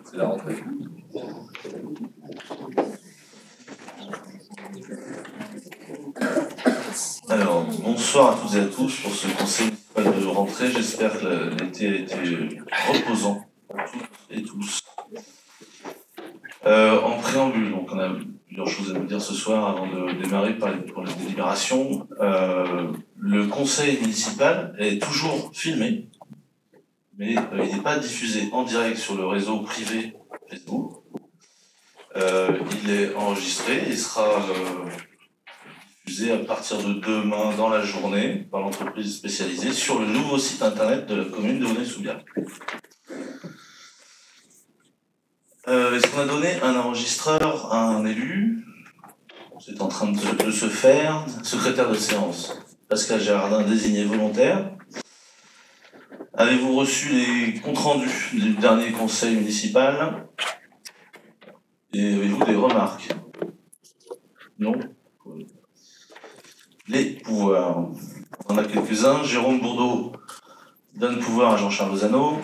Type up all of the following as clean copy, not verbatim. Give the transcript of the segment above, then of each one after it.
C'est la rentrée. Alors, bonsoir à toutes et à tous pour ce conseil municipal de rentrée. J'espère que l'été a été reposant pour toutes et tous. En préambule, donc on a plusieurs choses à vous dire ce soir avant de démarrer pour les délibérations. Le conseil municipal est toujours filmé, mais il n'est pas diffusé en direct sur le réseau privé Facebook. Il est enregistré et sera diffusé à partir de demain dans la journée par l'entreprise spécialisée sur le nouveau site internet de la commune de Aulnay-sous-Biard. Est-ce qu'on a donné un enregistreur à un élu? C'est en train de se faire. Secrétaire de séance, Pascal Gérardin, désigné volontaire. Avez-vous reçu les comptes rendus du dernier conseil municipal? Et avez-vous des remarques? Non? Les pouvoirs. On en a quelques-uns. Jérôme Bourdeau donne pouvoir à Jean-Charles Lozano.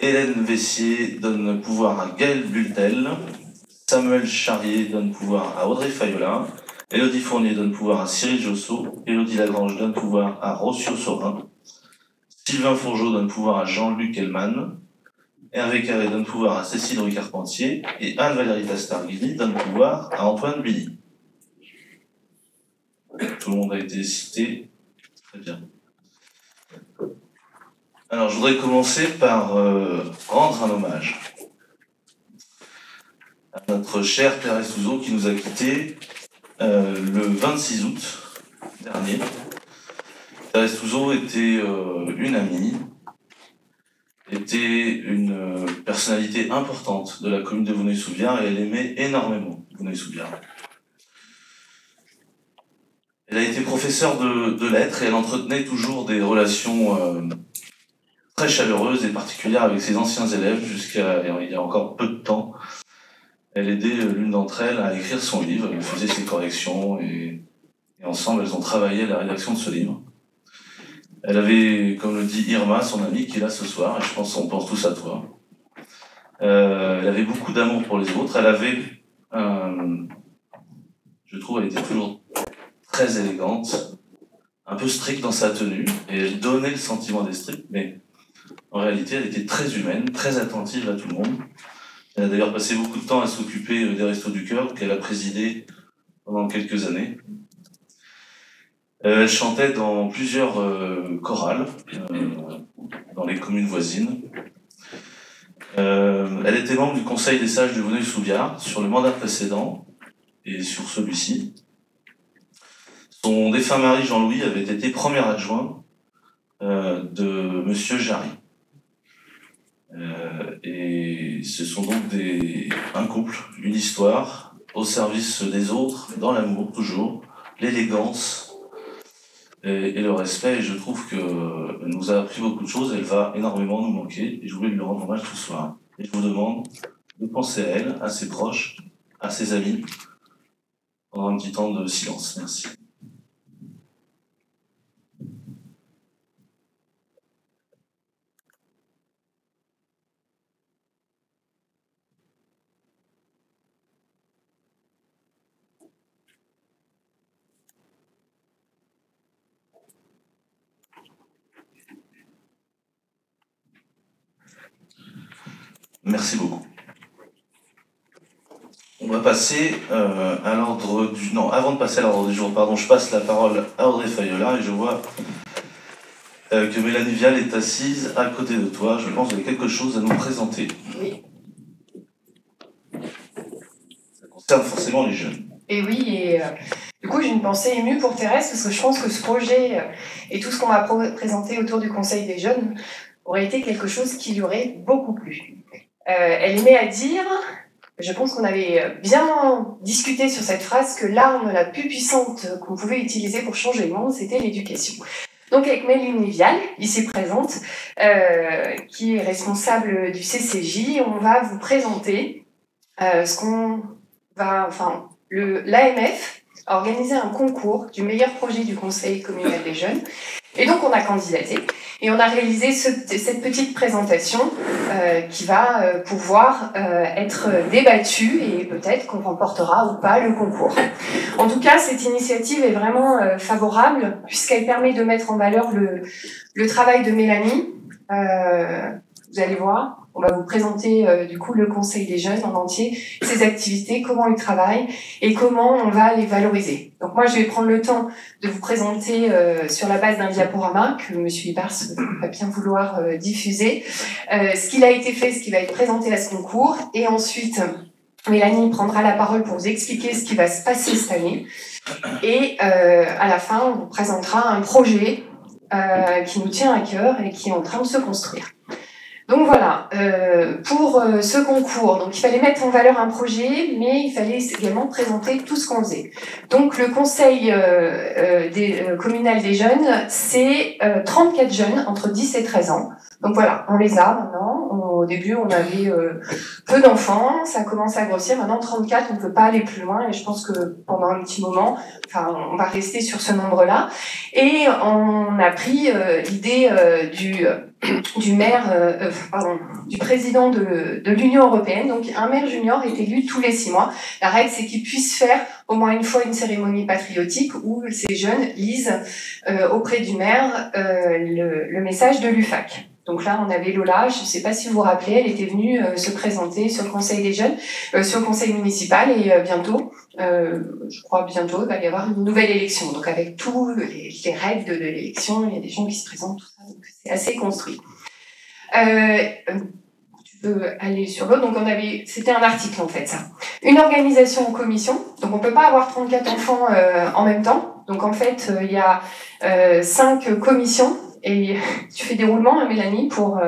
Hélène Vessier donne pouvoir à Gaël Bultel. Samuel Charrier donne pouvoir à Audrey Fayola. Élodie Fournier donne pouvoir à Cyril Josso. Élodie Lagrange donne pouvoir à Rossio Sorin. Sylvain Fourgeau donne pouvoir à Jean-Luc Hellman. Hervé Carré donne pouvoir à Cécile Ruy-Carpentier. Et Anne-Valérie Tastarguini donne pouvoir à Antoine Billy. Tout le monde a été cité. Très bien. Alors, je voudrais commencer par rendre un hommage à notre chère Thérèse Touzeau qui nous a quittés le 26 août dernier. Thérèse Touzeau était une amie, était une personnalité importante de la commune de Vouneuil-sous-Biard et elle aimait énormément Vouneuil-sous-Biard. Elle a été professeure de lettres et elle entretenait toujours des relations très chaleureuse et particulière avec ses anciens élèves jusqu'à il y a encore peu de temps. Elle aidait l'une d'entre elles à écrire son livre, elle faisait ses corrections et ensemble elles ont travaillé à la rédaction de ce livre. Elle avait, comme le dit Irma, son amie, qui est là ce soir, et je pense qu'on pense tous à toi. Elle avait beaucoup d'amour pour les autres, elle avait, je trouve, elle était toujours très élégante, un peu stricte dans sa tenue, et elle donnait le sentiment d'être stricte, mais en réalité, elle était très humaine, très attentive à tout le monde. Elle a d'ailleurs passé beaucoup de temps à s'occuper des Restos du Cœur, qu'elle a présidé pendant quelques années. Elle chantait dans plusieurs chorales, dans les communes voisines. Elle était membre du Conseil des sages de Vouneuil-sous-Biard sur le mandat précédent et sur celui-ci. Son défunt mari Jean-Louis avait été premier adjoint de Monsieur Jarry. Et ce sont donc un couple, une histoire, au service des autres, dans l'amour toujours, l'élégance et le respect. Et je trouve qu'elle nous a appris beaucoup de choses, elle va énormément nous manquer, et je voulais lui rendre hommage ce soir. Et je vous demande de penser à elle, à ses proches, à ses amis, pendant un petit temps de silence. Merci. Merci beaucoup. On va passer à l'ordre du... Non, avant de passer à l'ordre du jour, pardon, je passe la parole à Audrey Fayola et je vois que Mélanie Vial est assise à côté de toi. Je pense que vous avez quelque chose à nous présenter. Oui. Ça concerne forcément les jeunes. Et oui, et du coup j'ai une pensée émue pour Thérèse parce que je pense que ce projet et tout ce qu'on m'a présenté autour du Conseil des jeunes aurait été quelque chose qui lui aurait beaucoup plu. Elle aimait à dire, je pense qu'on avait bien discuté sur cette phrase, que l'arme la plus puissante qu'on pouvait utiliser pour changer le monde, c'était l'éducation. Donc avec Mélanie Vial, ici présente, qui est responsable du CCJ, on va vous présenter ce qu'on va... Enfin, l'AMF a organisé un concours du meilleur projet du Conseil communal des jeunes. Et donc on a candidaté. Et on a réalisé cette petite présentation qui va pouvoir être débattue et peut-être qu'on remportera ou pas le concours. En tout cas, cette initiative est vraiment favorable puisqu'elle permet de mettre en valeur le travail de Mélanie. Vous allez voir, on va vous présenter du coup le Conseil des jeunes en entier, ses activités, comment il travaille et comment on va les valoriser. Donc moi, je vais prendre le temps de vous présenter sur la base d'un diaporama que M. Ibars va bien vouloir diffuser, ce qu'il a été fait, ce qui va être présenté à ce concours, et ensuite Mélanie prendra la parole pour vous expliquer ce qui va se passer cette année, et à la fin, on vous présentera un projet qui nous tient à cœur et qui est en train de se construire. Donc voilà, pour ce concours, donc il fallait mettre en valeur un projet, mais il fallait également présenter tout ce qu'on faisait. Donc le conseil communal des jeunes, c'est 34 jeunes entre 10 et 13 ans. Donc voilà, on les a maintenant. Au début, on avait peu d'enfants, ça commence à grossir. Maintenant, 34, on ne peut pas aller plus loin. Et je pense que pendant un petit moment, on va rester sur ce nombre-là. Et on a pris l'idée du président de l'Union européenne. Donc, un maire junior est élu tous les 6 mois. La règle, c'est qu'il puisse faire au moins une fois une cérémonie patriotique où ces jeunes lisent auprès du maire le message de l'UFAC. Donc là, on avait Lola, je ne sais pas si vous vous rappelez, elle était venue se présenter sur le conseil des jeunes, sur le conseil municipal, et bientôt, je crois bientôt, il va y avoir une nouvelle élection. Donc avec tous les règles de l'élection, il y a des gens qui se présentent, tout ça, donc c'est assez construit. Tu peux aller sur l'autre. Donc c'était un article en fait, ça. Une organisation en commission. Donc on peut pas avoir 34 enfants en même temps. Donc en fait, il y a 5 commissions. Et tu fais des roulements, hein, Mélanie, pour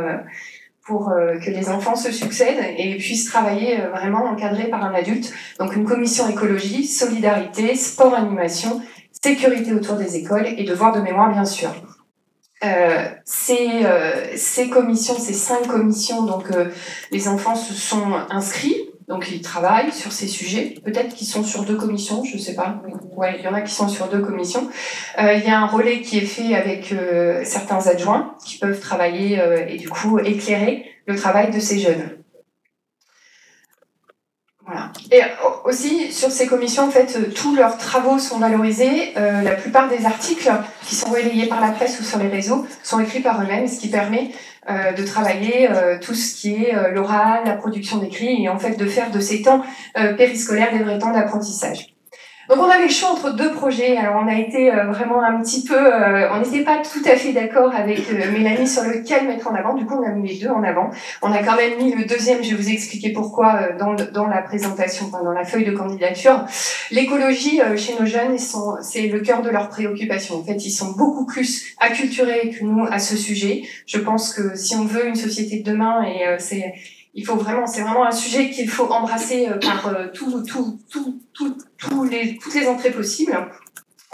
que les enfants se succèdent et puissent travailler vraiment encadrés par un adulte. Donc une commission écologie, solidarité, sport, animation, sécurité autour des écoles et devoir de mémoire, bien sûr. Ces commissions, ces 5 commissions, donc les enfants se sont inscrits. Donc ils travaillent sur ces sujets. Peut-être qu'ils sont sur 2 commissions, je ne sais pas. Ouais, il y en a qui sont sur 2 commissions. Il y a un relais qui est fait avec certains adjoints qui peuvent travailler et du coup éclairer le travail de ces jeunes. Voilà. Et aussi sur ces commissions, en fait, tous leurs travaux sont valorisés. La plupart des articles qui sont relayés par la presse ou sur les réseaux sont écrits par eux-mêmes, ce qui permet de travailler tout ce qui est l'oral, la production d'écrits et en fait de faire de ces temps périscolaires des vrais temps d'apprentissage. Donc on avait le choix entre 2 projets. Alors on a été vraiment un petit peu, on n'était pas tout à fait d'accord avec Mélanie sur lequel mettre en avant. Du coup on a mis les 2 en avant. On a quand même mis le deuxième. Je vais vous expliquer pourquoi dans la présentation, dans la feuille de candidature. L'écologie chez nos jeunes, c'est le cœur de leurs préoccupations. En fait, ils sont beaucoup plus acculturés que nous à ce sujet. Je pense que si on veut une société de demain, et c'est vraiment un sujet qu'il faut embrasser par toutes les entrées possibles.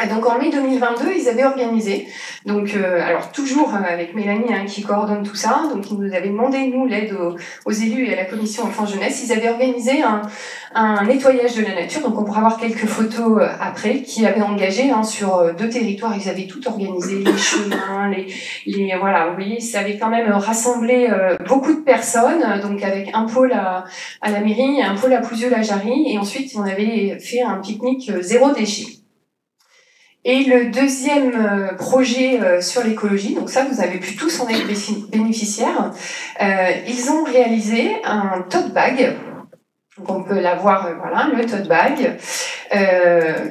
Et donc en mai 2022, ils avaient organisé, donc alors toujours avec Mélanie qui coordonne tout ça, donc ils nous avaient demandé nous l'aide aux élus et à la commission enfants jeunesse. Ils avaient organisé un nettoyage de la nature, donc on pourra voir quelques photos après, qui avaient engagé sur 2 territoires. Ils avaient tout organisé, les chemins, les voilà, vous voyez, ça avait quand même rassemblé beaucoup de personnes, donc avec un pôle à la mairie, un pôle à Pouzieux-la-Jarrie, et ensuite on avait fait un pique-nique 0 déchet. Et le deuxième projet sur l'écologie, donc ça vous avez pu tous en être bénéficiaires, ils ont réalisé un tote bag. Donc on peut l'avoir, voilà, le tote bag,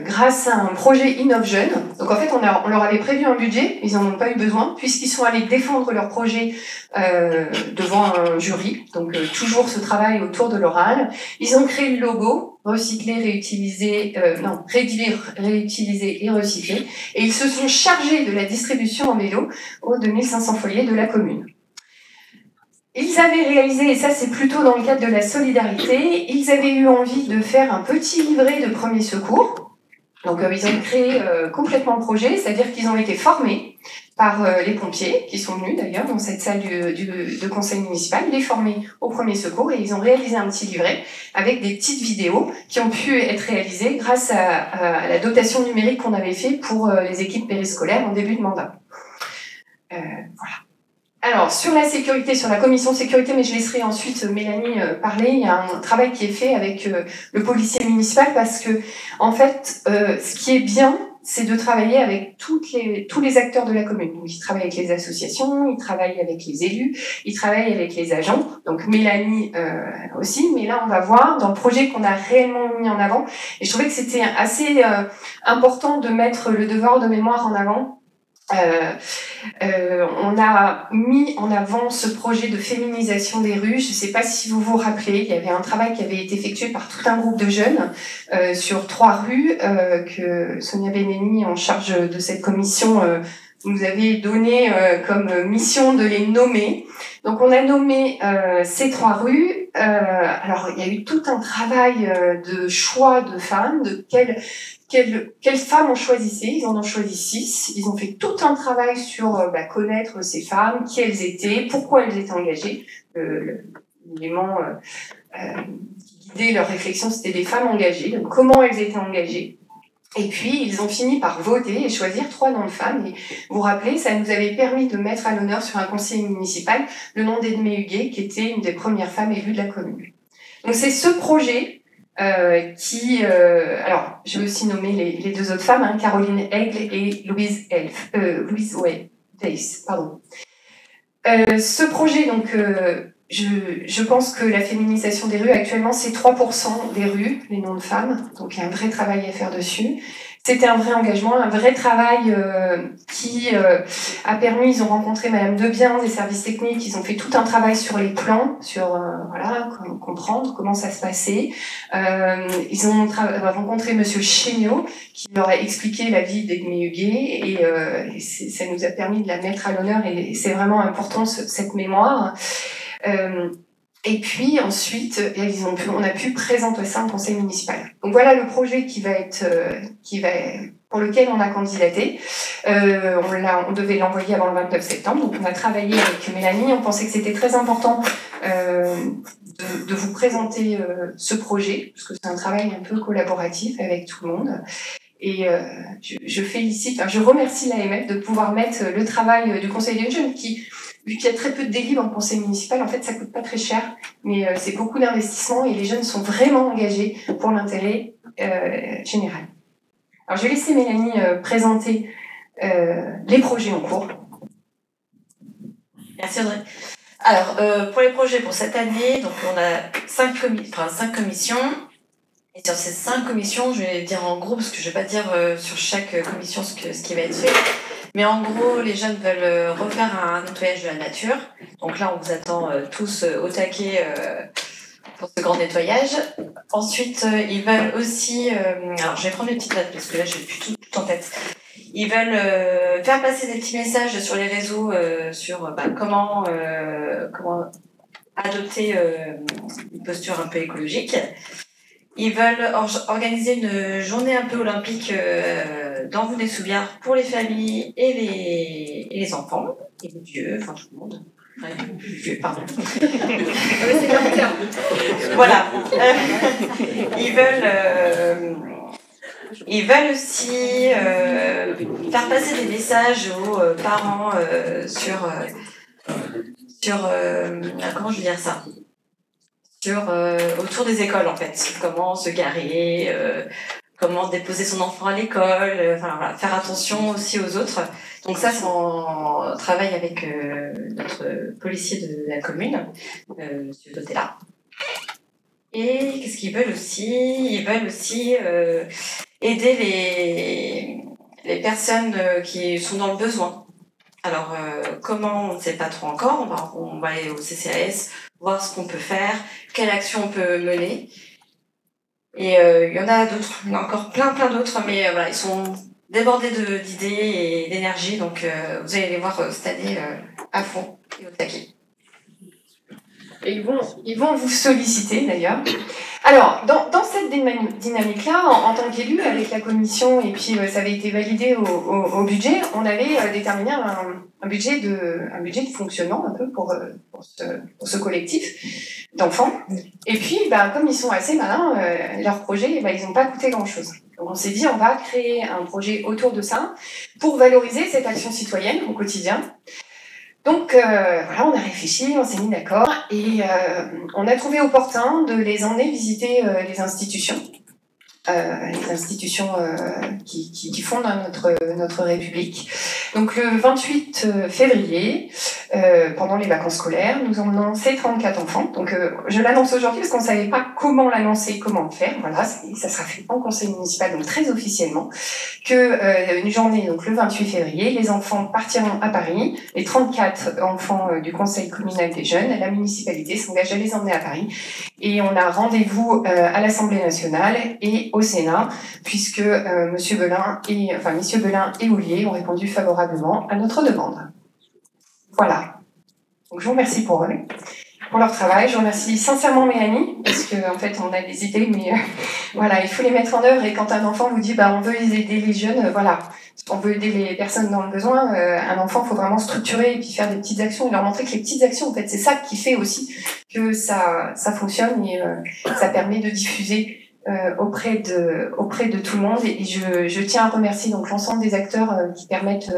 grâce à un projet Innov Jeunes. Donc en fait, on leur avait prévu un budget, ils n'en ont pas eu besoin, puisqu'ils sont allés défendre leur projet devant un jury. Donc toujours ce travail autour de l'oral. Ils ont créé le logo, recycler, réutiliser, réduire, réutiliser et recycler. Et ils se sont chargés de la distribution en vélo aux 2500 foyers de la commune. Ils avaient réalisé, et ça c'est plutôt dans le cadre de la solidarité, ils avaient eu envie de faire un petit livret de premiers secours. Donc ils ont créé complètement le projet, c'est-à-dire qu'ils ont été formés par les pompiers, qui sont venus d'ailleurs dans cette salle de conseil municipal, les formés au premier secours, et ils ont réalisé un petit livret avec des petites vidéos qui ont pu être réalisées grâce à la dotation numérique qu'on avait fait pour les équipes périscolaires en début de mandat. Voilà. Alors, sur la sécurité, sur la commission sécurité, mais je laisserai ensuite Mélanie parler, il y a un travail qui est fait avec le policier municipal parce que, en fait, ce qui est bien, c'est de travailler avec tous les acteurs de la commune. Donc, ils travaillent avec les associations, ils travaillent avec les élus, ils travaillent avec les agents. Donc, Mélanie aussi. Mais là, on va voir dans le projet qu'on a réellement mis en avant. Et je trouvais que c'était assez important de mettre le devoir de mémoire en avant. On a mis en avant ce projet de féminisation des rues. Je ne sais pas si vous vous rappelez, il y avait un travail qui avait été effectué par tout un groupe de jeunes sur 3 rues que Sonia Beneni, en charge de cette commission, nous avait donné comme mission de les nommer. Donc on a nommé ces 3 rues. Alors il y a eu tout un travail de choix de femmes, de quelles femmes on choisissait. Ils en ont choisi 6. Ils ont fait tout un travail sur connaître ces femmes, qui elles étaient, pourquoi elles étaient engagées. L'élément qui guidait leur réflexion, c'était des femmes engagées, donc comment elles étaient engagées. Et puis, ils ont fini par voter et choisir 3 noms de femmes. Et vous vous rappelez, ça nous avait permis de mettre à l'honneur sur un conseil municipal le nom d'Edmé Huguet, qui était une des premières femmes élues de la commune. Donc c'est ce projet alors, je vais aussi nommer les 2 autres femmes, Caroline Aigle et Louise Weiss, pardon. Ce projet, donc, je pense que la féminisation des rues, actuellement, c'est 3% des rues, les noms de femmes. Donc, il y a un vrai travail à faire dessus. C'était un vrai engagement, un vrai travail qui a permis, ils ont rencontré Madame Debien des services techniques, ils ont fait tout un travail sur les plans, sur comprendre comment ça se passait. Ils ont rencontré Monsieur Chéniaud, qui leur a expliqué la vie d'Edmé Huguet, et ça nous a permis de la mettre à l'honneur, et c'est vraiment important cette mémoire. Et puis ensuite, on a pu présenter ça en conseil municipal. Donc voilà le projet pour lequel on a candidaté. On devait l'envoyer avant le 29 septembre. Donc on a travaillé avec Mélanie. On pensait que c'était très important de vous présenter ce projet, parce que c'est un travail un peu collaboratif avec tout le monde. Et je remercie l'AMF de pouvoir mettre le travail du conseil des jeunes qui, vu qu'il y a très peu de délits dans le conseil municipal, en fait, ça coûte pas très cher, mais c'est beaucoup d'investissement et les jeunes sont vraiment engagés pour l'intérêt général. Alors, je vais laisser Mélanie présenter les projets en cours. Merci Audrey. Alors, pour les projets pour cette année, donc on a 5 commissions. Et sur ces 5 commissions, je vais dire en gros, parce que je ne vais pas dire sur chaque commission ce qui va être fait. Mais en gros, les jeunes veulent refaire un nettoyage de la nature. Donc là, on vous attend tous au taquet pour ce grand nettoyage. Ensuite, ils veulent aussi... alors, je vais prendre les petites notes parce que là, je n'ai plus tout en tête. Ils veulent faire passer des petits messages sur les réseaux sur comment adopter une posture un peu écologique. Ils veulent organiser une journée un peu olympique dans Vouneuil-sous-Biard pour les familles et les enfants, et les vieux, enfin tout le monde. Ouais, les vieux, pardon. C'est leur terme. Voilà. Ils veulent aussi faire passer des messages aux parents sur comment je vais dire ça, autour des écoles en fait, comment se garer, comment déposer son enfant à l'école, voilà, faire attention aussi aux autres. Donc ça, c'est en travail avec notre policier de la commune, Monsieur Dotella. Et qu'est-ce qu'ils veulent aussi? Ils veulent aussi aider les personnes qui sont dans le besoin. Alors, comment, on ne sait pas trop encore. On va aller au CCAS, voir ce qu'on peut faire, quelle action on peut mener. Et il y en a d'autres, il y en a encore plein d'autres, mais voilà, ils sont débordés d'idées et d'énergie, donc vous allez les voir cette année à fond et au taquet. Et ils vont vous solliciter d'ailleurs. Alors, dans cette dynamique-là, en tant qu'élu, avec la commission, et puis ça avait été validé au budget, on avait déterminé un budget de fonctionnement un peu pour ce collectif d'enfants. Et puis, comme ils sont assez malins, leurs projets, ils n'ont pas coûté grand-chose. Donc on s'est dit, on va créer un projet autour de ça pour valoriser cette action citoyenne au quotidien. Donc voilà, on a réfléchi, on s'est mis d'accord et on a trouvé opportun de les emmener visiter les institutions qui fondent notre République. Donc le 28 février, pendant les vacances scolaires, nous emmenons ces 34 enfants. Donc je l'annonce aujourd'hui parce qu'on ne savait pas comment l'annoncer, comment le faire. Voilà, ça sera fait en conseil municipal, donc très officiellement, que une journée, donc le 28 février, les enfants partiront à Paris. Les 34 enfants du conseil communal des jeunes, la municipalité s'engage à les emmener à Paris. Et on a rendez-vous à l'Assemblée nationale et au Sénat, puisque Messieurs Belin et Houllier ont répondu favorablement à notre demande. Voilà. Donc je vous remercie pour eux, pour leur travail. Je remercie sincèrement Mélanie, parce qu'en fait on a des idées, mais voilà, il faut les mettre en œuvre. Et quand un enfant vous dit on veut aider les jeunes, voilà, on veut aider les personnes dans le besoin, un enfant, il faut vraiment structurer et puis faire des petites actions et leur montrer que les petites actions, en fait, c'est ça qui fait aussi que ça fonctionne et ça permet de diffuser auprès de tout le monde. Et je tiens à remercier donc l'ensemble des acteurs qui permettent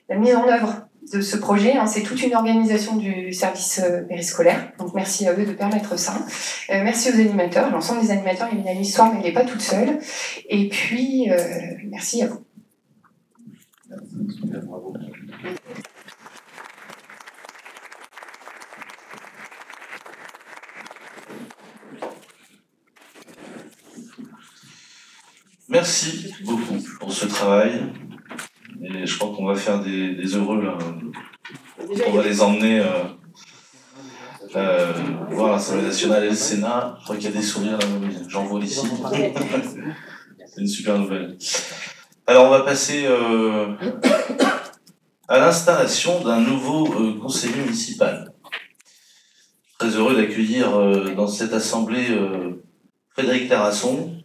la mise en œuvre de ce projet. C'est toute une organisation du service périscolaire. Donc merci à eux de permettre ça. Merci aux animateurs, l'ensemble des animateurs. Il y a une histoire, mais elle n'est pas toute seule. Et puis, merci à vous. Bravo. Merci beaucoup pour ce travail. Et je crois qu'on va faire des heureux là. On va les emmener voir l'Assemblée nationale et le Sénat. Je crois qu'il y a des sourires là, j'en vois ici. C'est une super nouvelle. Alors on va passer à l'installation d'un nouveau conseiller municipal. Très heureux d'accueillir dans cette assemblée Frédéric Terrasson.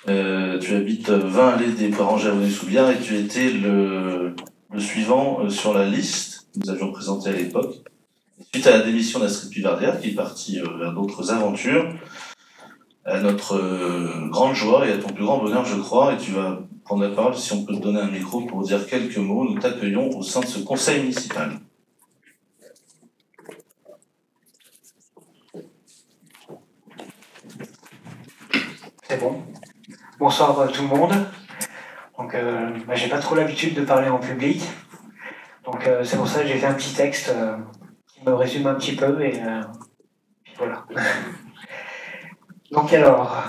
Tu habites 20 allées des Parents Javonnet-Soubiard et tu étais le suivant sur la liste que nous avions présentée à l'époque. Suite à la démission d'Astrid Pivardière, qui est partie vers d'autres aventures, à notre grande joie et à ton plus grand bonheur, je crois, et tu vas prendre la parole, si on peut te donner un micro pour dire quelques mots, nous t'accueillons au sein de ce conseil municipal. C'est bon. Bonsoir tout le monde. Donc, j'ai pas trop l'habitude de parler en public. Donc, c'est pour ça que j'ai fait un petit texte qui me résume un petit peu et puis voilà. Donc alors,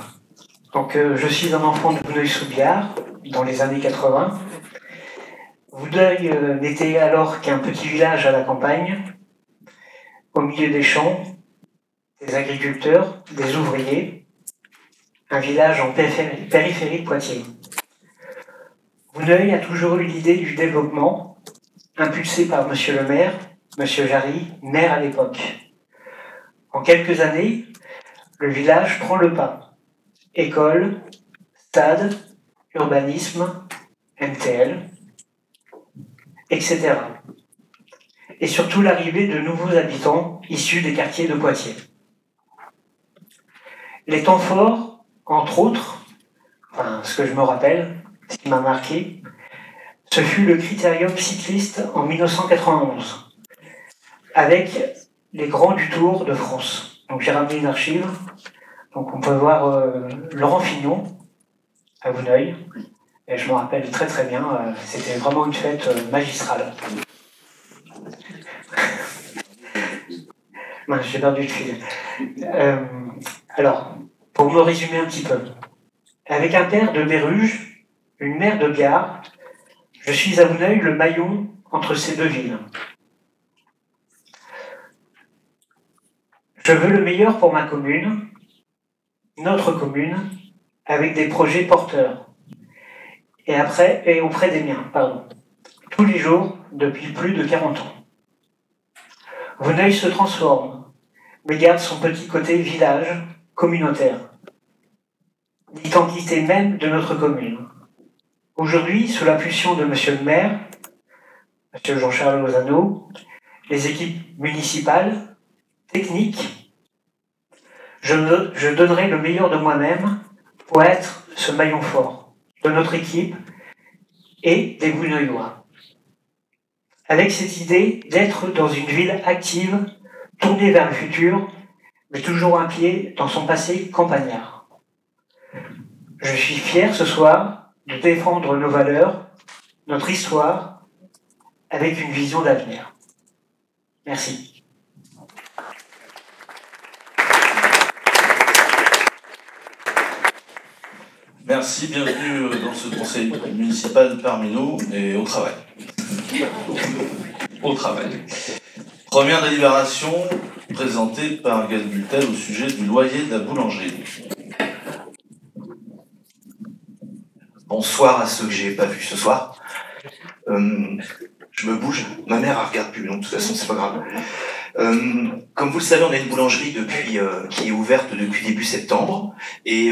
je suis un enfant de Vouneuil-sous-Biard dans les années 80. Vouneuil n'était alors qu'un petit village à la campagne, au milieu des champs, des agriculteurs, des ouvriers, un village en périphérie de Poitiers. Vouneuil a toujours eu l'idée du développement, impulsé par Monsieur le maire, Monsieur Jarry, maire à l'époque. En quelques années, le village prend le pas. École, stade, urbanisme, MTL, etc. Et surtout l'arrivée de nouveaux habitants issus des quartiers de Poitiers. Les temps forts, entre autres, ce que je me rappelle, ce qui m'a marqué, ce fut le critérium cycliste en 1991, avec les grands du Tour de France. Donc j'ai ramené une archive. Donc on peut voir Laurent Fignon à Vouneuil. Et je me rappelle très très bien, c'était vraiment une fête magistrale. J'ai perdu le fil. Alors, pour me résumer un petit peu, avec un père de Béruges, une mère de Biard, je suis à Vouneuil le maillon entre ces deux villes. Je veux le meilleur pour ma commune, notre commune, avec des projets porteurs. Et auprès des miens, tous les jours, depuis plus de 40 ans. Vouneuil se transforme, mais garde son petit côté village, communautaire. L'identité même de notre commune. Aujourd'hui, sous l'impulsion de Monsieur le maire, Monsieur Jean-Charles Lozano, les équipes municipales, techniques, je donnerai le meilleur de moi-même pour être ce maillon fort de notre équipe et des Vouneuillois. avec cette idée d'être dans une ville active, tournée vers le futur, mais toujours un pied dans son passé campagnard. Je suis fier ce soir de défendre nos valeurs, notre histoire, avec une vision d'avenir. Merci. Merci, bienvenue dans ce conseil municipal parmi nous et au travail. Au travail. Première délibération présentée par Gaël Bultel au sujet du loyer de la boulangerie. Bonsoir à ceux que j'ai pas vus ce soir. Je me bouge, ma mère elle regarde plus, donc de toute façon c'est pas grave. Comme vous le savez, on a une boulangerie qui est ouverte depuis début septembre, et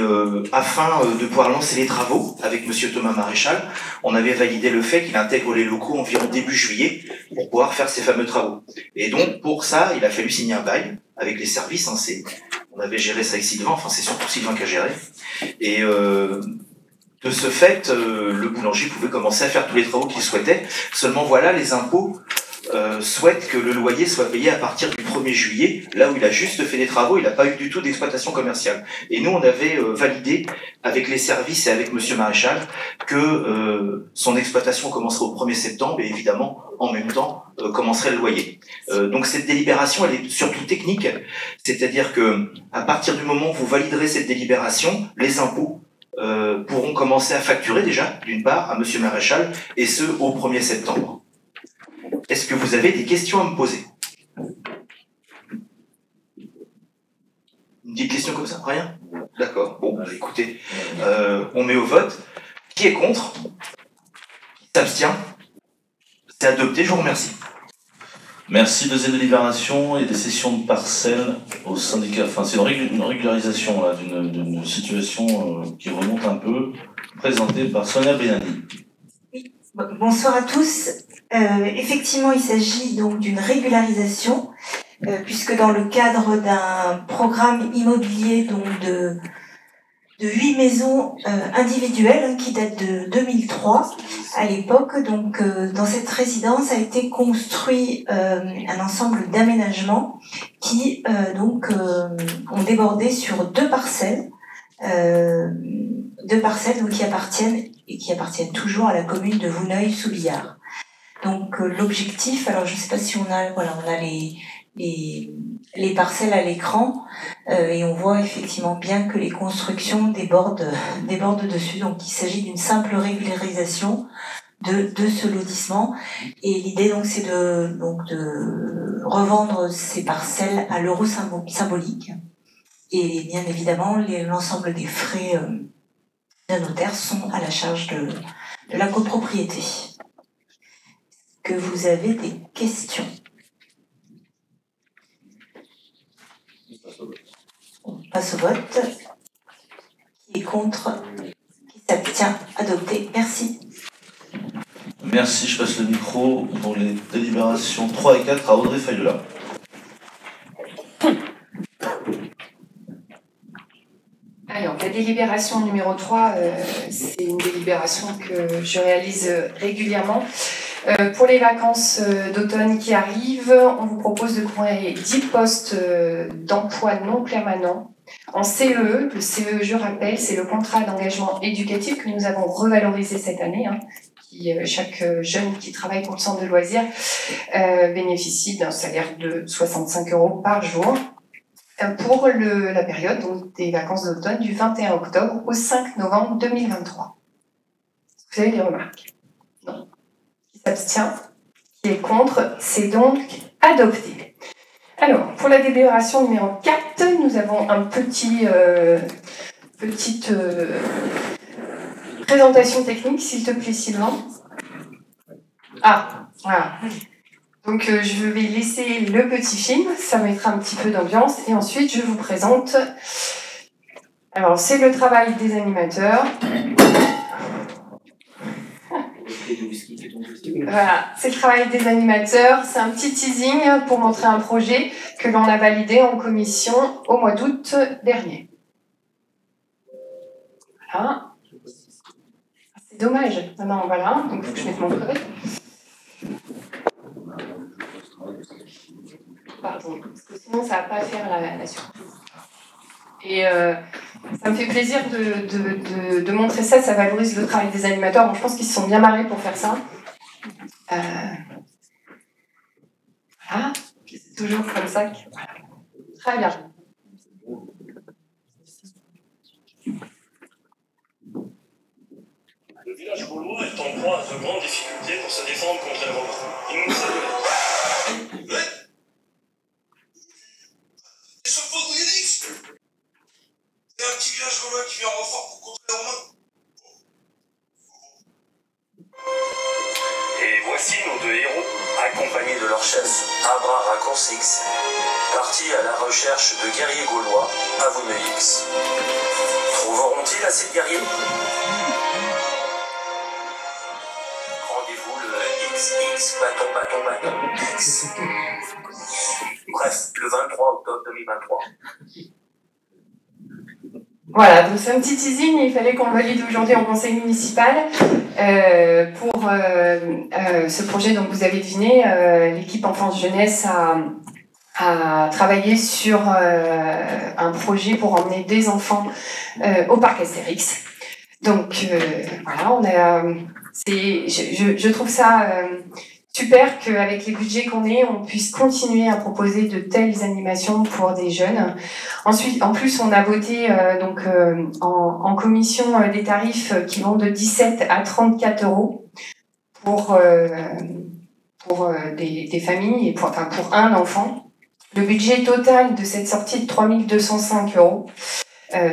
afin de pouvoir lancer les travaux avec Monsieur Thomas Maréchal, on avait validé le fait qu'il intègre les locaux environ début juillet pour pouvoir faire ces fameux travaux. Et donc pour ça, il a fallu signer un bail avec les services. On avait géré ça avec Sylvain, enfin c'est surtout Sylvain qui a géré. Et de ce fait, le boulanger pouvait commencer à faire tous les travaux qu'il souhaitait. Seulement voilà, les impôts souhaitent que le loyer soit payé à partir du 1er juillet, là où il a juste fait des travaux, il n'a pas eu du tout d'exploitation commerciale. Et nous, on avait validé avec les services et avec Monsieur Maréchal que son exploitation commencerait au 1er septembre et évidemment, en même temps, commencerait le loyer. Donc cette délibération, elle est surtout technique, c'est-à-dire que à partir du moment où vous validerez cette délibération, les impôts pourront commencer à facturer déjà, d'une part, à Monsieur Maréchal, et ce, au 1er septembre. Est-ce que vous avez des questions à me poser? Une petite question comme ça? Rien? D'accord. Bon, écoutez, on met au vote. Qui est contre? Qui s'abstient? C'est adopté, je vous remercie. Merci. Deuxième délibération et des sessions de parcelles au syndicat. Enfin, c'est une régularisation là, d'une situation qui remonte un peu, présentée par Sonia Benani. Oui. Bonsoir à tous. Effectivement, il s'agit donc d'une régularisation, puisque dans le cadre d'un programme immobilier donc de 8 maisons individuelles qui datent de 2003 à l'époque. Donc, dans cette résidence a été construit un ensemble d'aménagements qui ont débordé sur deux parcelles donc, qui appartiennent toujours à la commune de Vouneuil-sous-Biard. Donc l'objectif, alors je ne sais pas si on a les parcelles à l'écran et on voit effectivement bien que les constructions débordent dessus. Donc il s'agit d'une simple régularisation de ce lotissement et l'idée donc c'est de revendre ces parcelles à l'euro symbolique et bien évidemment l'ensemble des frais d'un notaire sont à la charge de la copropriété. Que vous avez des questions? On passe au vote. Qui est contre? Qui s'abstient? Adopté. Merci. Merci, je passe le micro pour les délibérations 3 et 4 à Audrey Fayola. Alors, la délibération numéro 3, c'est une délibération que je réalise régulièrement. Pour les vacances d'automne qui arrivent, on vous propose de créer 10 postes d'emploi non permanents en CEE. Le CEE, je rappelle, c'est le contrat d'engagement éducatif que nous avons revalorisé cette année. Chaque jeune qui travaille pour le centre de loisirs bénéficie d'un salaire de 65 € par jour pour la période donc, des vacances d'automne du 21 octobre au 5 novembre 2023. Vous avez des remarques? Non. Qui s'abstient? Qui est contre? C'est donc adopté. Alors, pour la délibération numéro 4, nous avons un petite présentation technique, s'il te plaît, Sylvain. Ah, voilà. Donc, je vais laisser le petit film, ça mettra un petit peu d'ambiance, et ensuite, je vous présente... Alors, c'est le travail des animateurs. Voilà, c'est le travail des animateurs. C'est un petit teasing pour montrer un projet que l'on a validé en commission au mois d'août dernier. Voilà. C'est dommage. Maintenant, voilà. Donc, il faut que je mette mon code. pardon, parce que sinon ça va pas faire la surprise. Et ça me fait plaisir de montrer ça, ça valorise le travail des animateurs. Bon, je pense qu'ils se sont bien marrés pour faire ça. Voilà, c'est toujours comme ça. Voilà. Très bien. Le village gaulois est en proie à de grandes difficultés pour se défendre contre les Romains. Il nous salue. C'est un petit village romain qui vient en renfort pour contrer les Romains. Et voici nos deux héros, accompagnés de leur chef, Abraracourcix, partis à la recherche de guerriers gaulois à Vouneuix. Trouveront-ils assez de guerriers? Rendez-vous le XX bâton X. Bref, le 23 octobre 2023. Voilà, donc c'est un petit teasing, il fallait qu'on valide aujourd'hui en conseil municipal pour ce projet. Donc vous avez deviné, l'équipe enfance-jeunesse a travaillé sur un projet pour emmener des enfants au parc Astérix. Donc voilà, je trouve ça super qu'avec les budgets qu'on ait, on puisse continuer à proposer de telles animations pour des jeunes. Ensuite, en plus, on a voté en commission des tarifs qui vont de 17 à 34 euros pour des familles et pour un enfant. Le budget total de cette sortie est de 3 205 euros.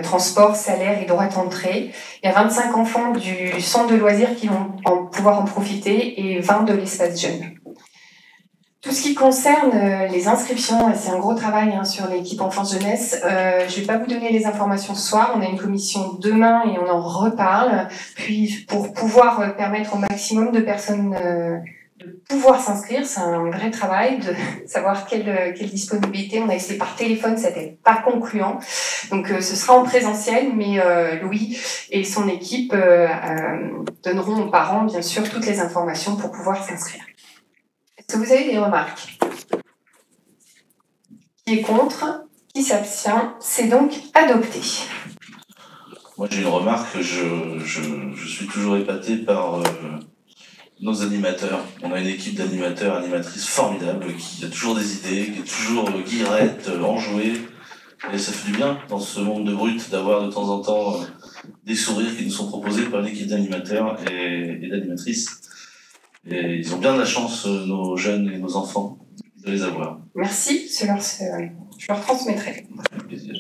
Transport, salaire et droit d'entrée. Il y a 25 enfants du centre de loisirs qui vont pouvoir en profiter et 20 de l'espace jeune. Tout ce qui concerne les inscriptions, c'est un gros travail sur l'équipe enfance-jeunesse. Je ne vais pas vous donner les informations ce soir, on a une commission demain et on en reparle. Puis pour pouvoir permettre au maximum de personnes de pouvoir s'inscrire, c'est un vrai travail de savoir quelle disponibilité. On a essayé par téléphone, ça n'était pas concluant. Donc ce sera en présentiel, mais Louis et son équipe donneront aux parents, bien sûr, toutes les informations pour pouvoir s'inscrire. Est-ce que vous avez des remarques? Qui est contre? Qui s'abstient? C'est donc adopté. Moi j'ai une remarque, je suis toujours épaté par nos animateurs. On a une équipe d'animateurs, animatrices formidables, qui a toujours des idées, qui est toujours guillerette, enjouée. Et ça fait du bien dans ce monde de brut d'avoir de temps en temps des sourires qui nous sont proposés par une équipe d'animateurs et d'animatrices. Et ils ont bien de la chance, nos jeunes et nos enfants, de les avoir. Merci, je leur transmettrai. Avec plaisir.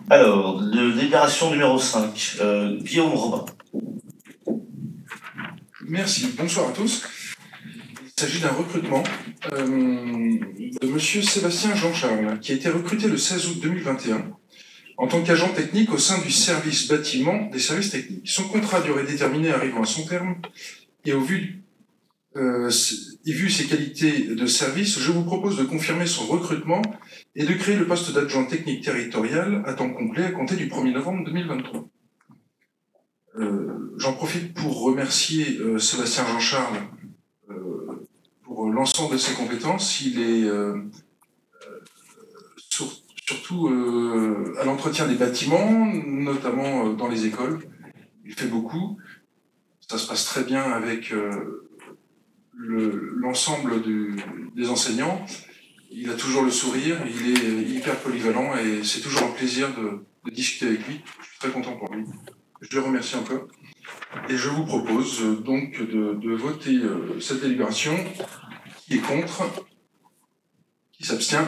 Alors, délibération numéro 5, Guillaume Robin. Merci, bonsoir à tous. Il s'agit d'un recrutement de monsieur Sébastien Jean-Charles, qui a été recruté le 16 août 2021 en tant qu'agent technique au sein du service bâtiment des services techniques. Son contrat à durée déterminée arrivant à son terme, et vu ses qualités de service, je vous propose de confirmer son recrutement et de créer le poste d'adjoint technique territorial à temps complet à compter du 1er novembre 2023. J'en profite pour remercier Sébastien Jean-Charles pour l'ensemble de ses compétences. Il est surtout à l'entretien des bâtiments, notamment dans les écoles. Il fait beaucoup. Ça se passe très bien avec l'ensemble des enseignants. Il a toujours le sourire, il est hyper polyvalent et c'est toujours un plaisir de discuter avec lui. Je suis très content pour lui. Je le remercie encore. Et je vous propose donc de voter cette délibération. Qui est contre? Qui s'abstient?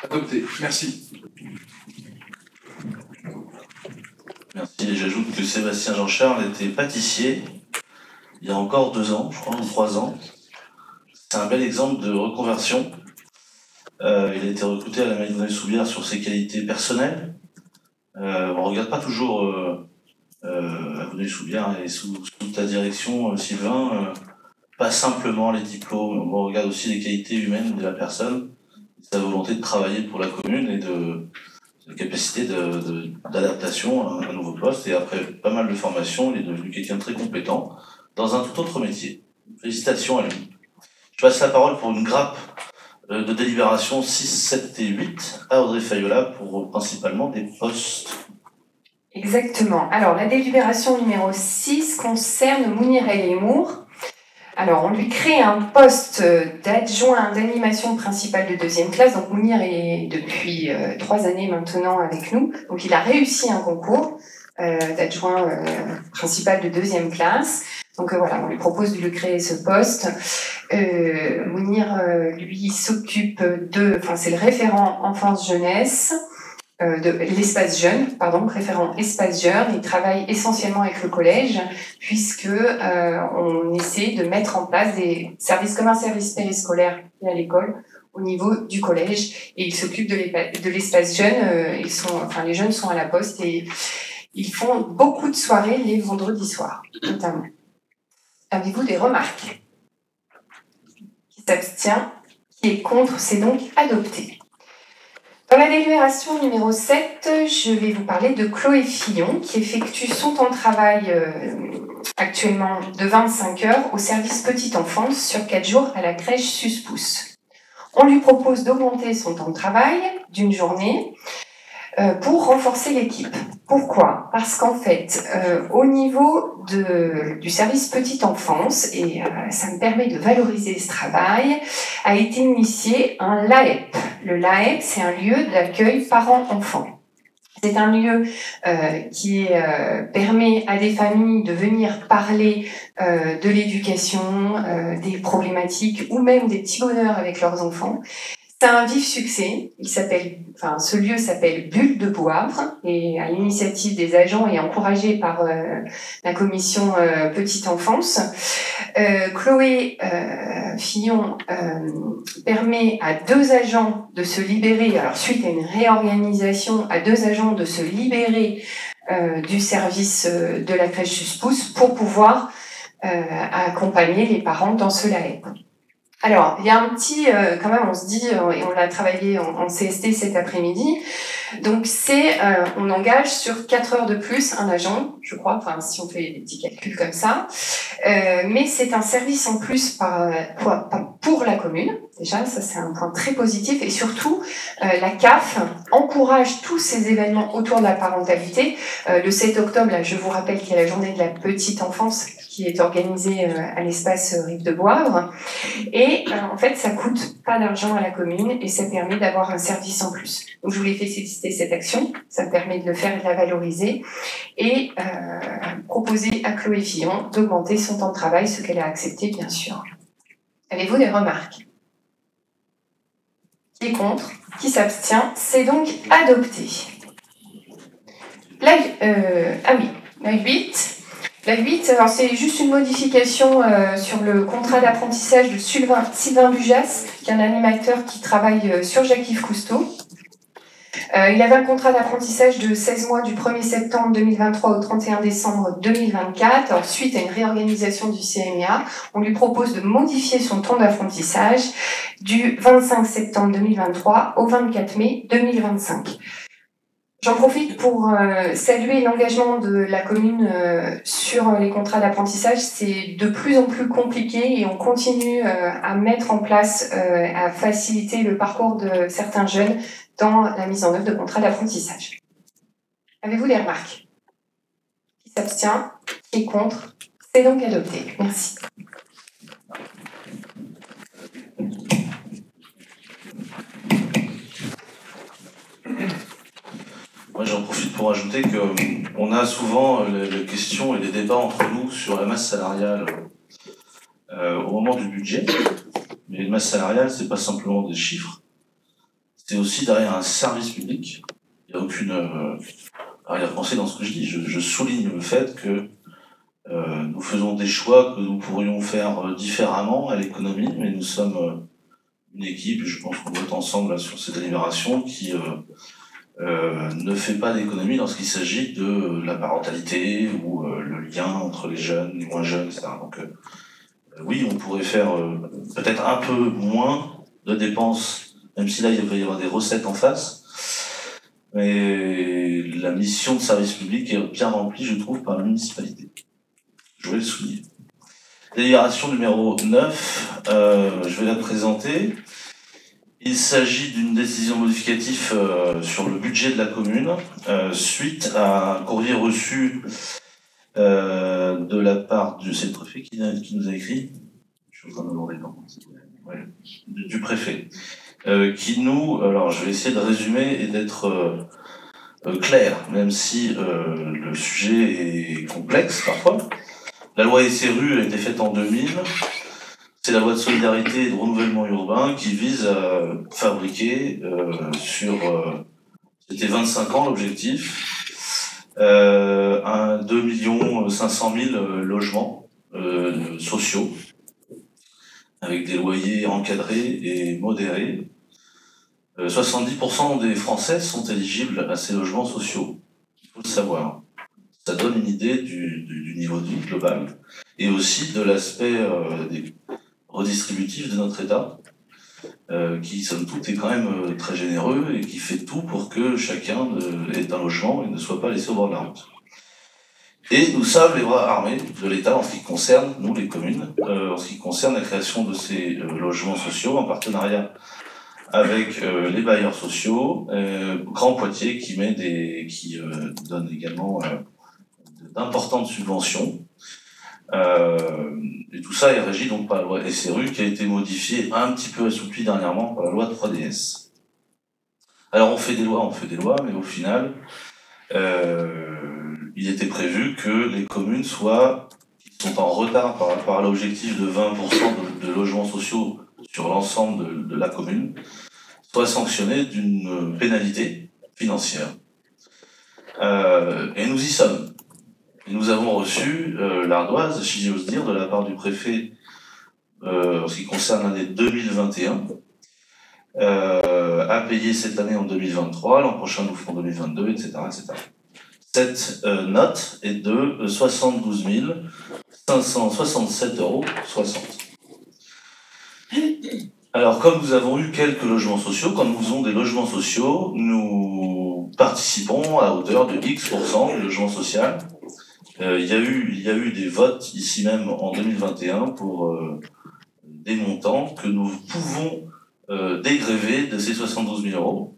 Adopté. Merci. Merci. Et j'ajoute que Sébastien Jean-Charles était pâtissier il y a encore 2 ans, je crois, ou 3 ans. C'est un bel exemple de reconversion. Il a été recruté à la mairie de Vouneuil-sous-Biard sur ses qualités personnelles. On ne regarde pas toujours à Vouneuil-sous-Biard et sous ta direction, Sylvain, pas simplement les diplômes, on regarde aussi les qualités humaines de la personne, sa volonté de travailler pour la commune et sa capacité d'adaptation à un nouveau poste. Et après pas mal de formations, il est devenu quelqu'un de très compétent dans un tout autre métier. Félicitations à lui. Je passe la parole pour une grappe de délibération 6, 7 et 8 à Audrey Fayola pour principalement des postes. Exactement. Alors, la délibération numéro 6 concerne Mounir El Emour. Alors, on lui crée un poste d'adjoint d'animation principale de 2e classe. Donc, Mounir est depuis 3 années maintenant avec nous. Donc, il a réussi un concours d'adjoint principal de 2e classe. Donc, voilà, on lui propose de lui créer ce poste. Mounir, lui, s'occupe c'est le référent enfance-jeunesse. De l'espace jeune, référent espace jeune. Il travaille essentiellement avec le collège puisque on essaie de mettre en place des services comme un service périscolaire à l'école au niveau du collège et il s'occupe de l'espace jeune. Les jeunes sont à la poste et ils font beaucoup de soirées les vendredis soirs, notamment. Avez-vous des remarques? Qui s'abstient? Qui est contre? C'est donc adopté. Dans la délibération numéro 7, je vais vous parler de Chloé Fillon, qui effectue son temps de travail actuellement de 25 heures au service petite enfance sur 4 jours à la crèche Suspousse. On lui propose d'augmenter son temps de travail d'une journée pour renforcer l'équipe. Pourquoi? Parce qu'en fait, au niveau du service petite enfance, et ça me permet de valoriser ce travail, a été initié un LAEP. Le LAEP, c'est un lieu d'accueil parents-enfants. C'est un lieu qui permet à des familles de venir parler de l'éducation, des problématiques ou même des petits bonheurs avec leurs enfants. C'est un vif succès. Ce lieu s'appelle Bulle de Boivre et à l'initiative des agents et encouragé par la commission petite enfance. Chloé Fillon permet à 2 agents de se libérer, alors suite à une réorganisation, à 2 agents de se libérer du service de la crèche Suspousse pour pouvoir accompagner les parents dans ce LAEP. Alors, il y a un petit, quand même, on se dit, et on l'a travaillé en CST cet après-midi, donc on engage sur 4 heures de plus un agent, je crois, si on fait des petits calculs comme ça, mais c'est un service en plus pour la commune, déjà, ça c'est un point très positif, et surtout, la CAF encourage tous ces événements autour de la parentalité. Le 7 octobre, là, je vous rappelle qu'il y a la journée de la petite enfance qui est organisée à l'espace Rive de Boivre, et en fait, ça coûte pas d'argent à la commune et ça permet d'avoir un service en plus. Donc, je voulais féliciter cette action. Ça permet de le faire et de la valoriser et proposer à Chloé Fillon d'augmenter son temps de travail, ce qu'elle a accepté, bien sûr. Avez-vous des remarques? Qui est contre? Qui s'abstient? C'est donc adopté. La 8. La 8, alors c'est juste une modification sur le contrat d'apprentissage de Sylvain Bujas, qui est un animateur qui travaille sur Jacques-Yves Cousteau. Il avait un contrat d'apprentissage de 16 mois du 1er septembre 2023 au 31 décembre 2024. Alors, suite à une réorganisation du CMA, on lui propose de modifier son temps d'apprentissage du 25 septembre 2023 au 24 mai 2025. J'en profite pour saluer l'engagement de la commune sur les contrats d'apprentissage. C'est de plus en plus compliqué et on continue à mettre en place, à faciliter le parcours de certains jeunes dans la mise en œuvre de contrats d'apprentissage. Avez-vous des remarques? Qui s'abstient? Qui est contre? C'est donc adopté. Merci. Moi, j'en profite pour ajouter qu'on a souvent les questions et les débats entre nous sur la masse salariale au moment du budget. Mais une masse salariale, c'est pas simplement des chiffres. C'est aussi derrière un service public. Il n'y a aucune arrière-pensée dans ce que je dis. Je souligne le fait que nous faisons des choix que nous pourrions faire différemment à l'économie, mais nous sommes une équipe, et je pense qu'on vote ensemble là, sur cette délibération, qui ne fait pas d'économie lorsqu'il s'agit de la parentalité ou le lien entre les jeunes, les moins jeunes, etc. Donc oui, on pourrait faire peut-être un peu moins de dépenses, même si là il va y avoir des recettes en face. Mais la mission de service public est bien remplie, je trouve, par la municipalité. Je vais le souligner. Délibération numéro 9, je vais la présenter. Il s'agit d'une décision modificative sur le budget de la commune, suite à un courrier reçu de la part du... C'est le préfet qui nous a écrit. Je suis en train de demander ouais, du préfet. Qui nous... Alors, je vais essayer de résumer et d'être clair, même si le sujet est complexe parfois. La loi SRU a été faite en 2000. C'est la loi de solidarité et de renouvellement urbain qui vise à fabriquer c'était 25 ans l'objectif, 2 500 000 logements sociaux, avec des loyers encadrés et modérés. 70% des Français sont éligibles à ces logements sociaux. Il faut le savoir. Ça donne une idée du niveau de vie global et aussi de l'aspect redistributif de notre État, qui, somme toute, est quand même très généreux et qui fait tout pour que chacun ait un logement et ne soit pas laissé au bord de la route. Et nous sommes les bras armés de l'État en ce qui concerne, nous les communes, en ce qui concerne la création de ces logements sociaux en partenariat avec les bailleurs sociaux, Grand Poitiers qui donne également d'importantes subventions. Et tout ça est régi donc par la loi SRU qui a été modifiée, un petit peu assouplie dernièrement par la loi 3DS. Alors on fait des lois, mais au final, il était prévu que les communes qui sont en retard par rapport à l'objectif de 20% de logements sociaux sur l'ensemble de la commune, soient sanctionnées d'une pénalité financière. Et nous y sommes. Et nous avons reçu l'ardoise, si j'ose dire, de la part du préfet en ce qui concerne l'année 2021, à payer cette année en 2023, l'an prochain nous ferons 2022, etc. etc. Cette note est de 72 567,60 €. Alors, comme nous avons eu quelques logements sociaux, comme nous faisons des logements sociaux, nous participons à hauteur de X% du logement social. Il y a eu des votes ici même en 2021 pour des montants que nous pouvons dégréver de ces 72 000 €.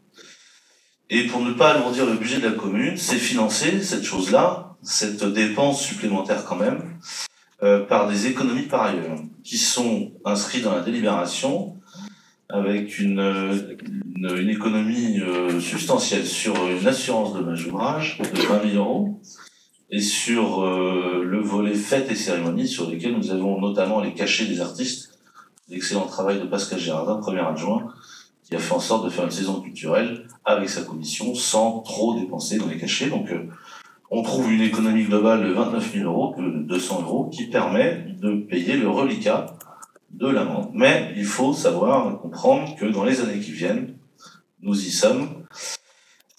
Et pour ne pas alourdir le budget de la commune, c'est financé, cette chose-là, cette dépense supplémentaire quand même, par des économies par ailleurs, qui sont inscrites dans la délibération, avec une économie substantielle sur une assurance dommage-ouvrage de 20 000 €, et sur le volet fêtes et cérémonies, sur lesquels nous avons notamment les cachets des artistes, l'excellent travail de Pascal Gérardin, premier adjoint, qui a fait en sorte de faire une saison culturelle avec sa commission, sans trop dépenser dans les cachets. Donc on trouve une économie globale de 29 000 €, de 200 €, qui permet de payer le reliquat de l'amende. Mais il faut savoir, comprendre que dans les années qui viennent, nous y sommes.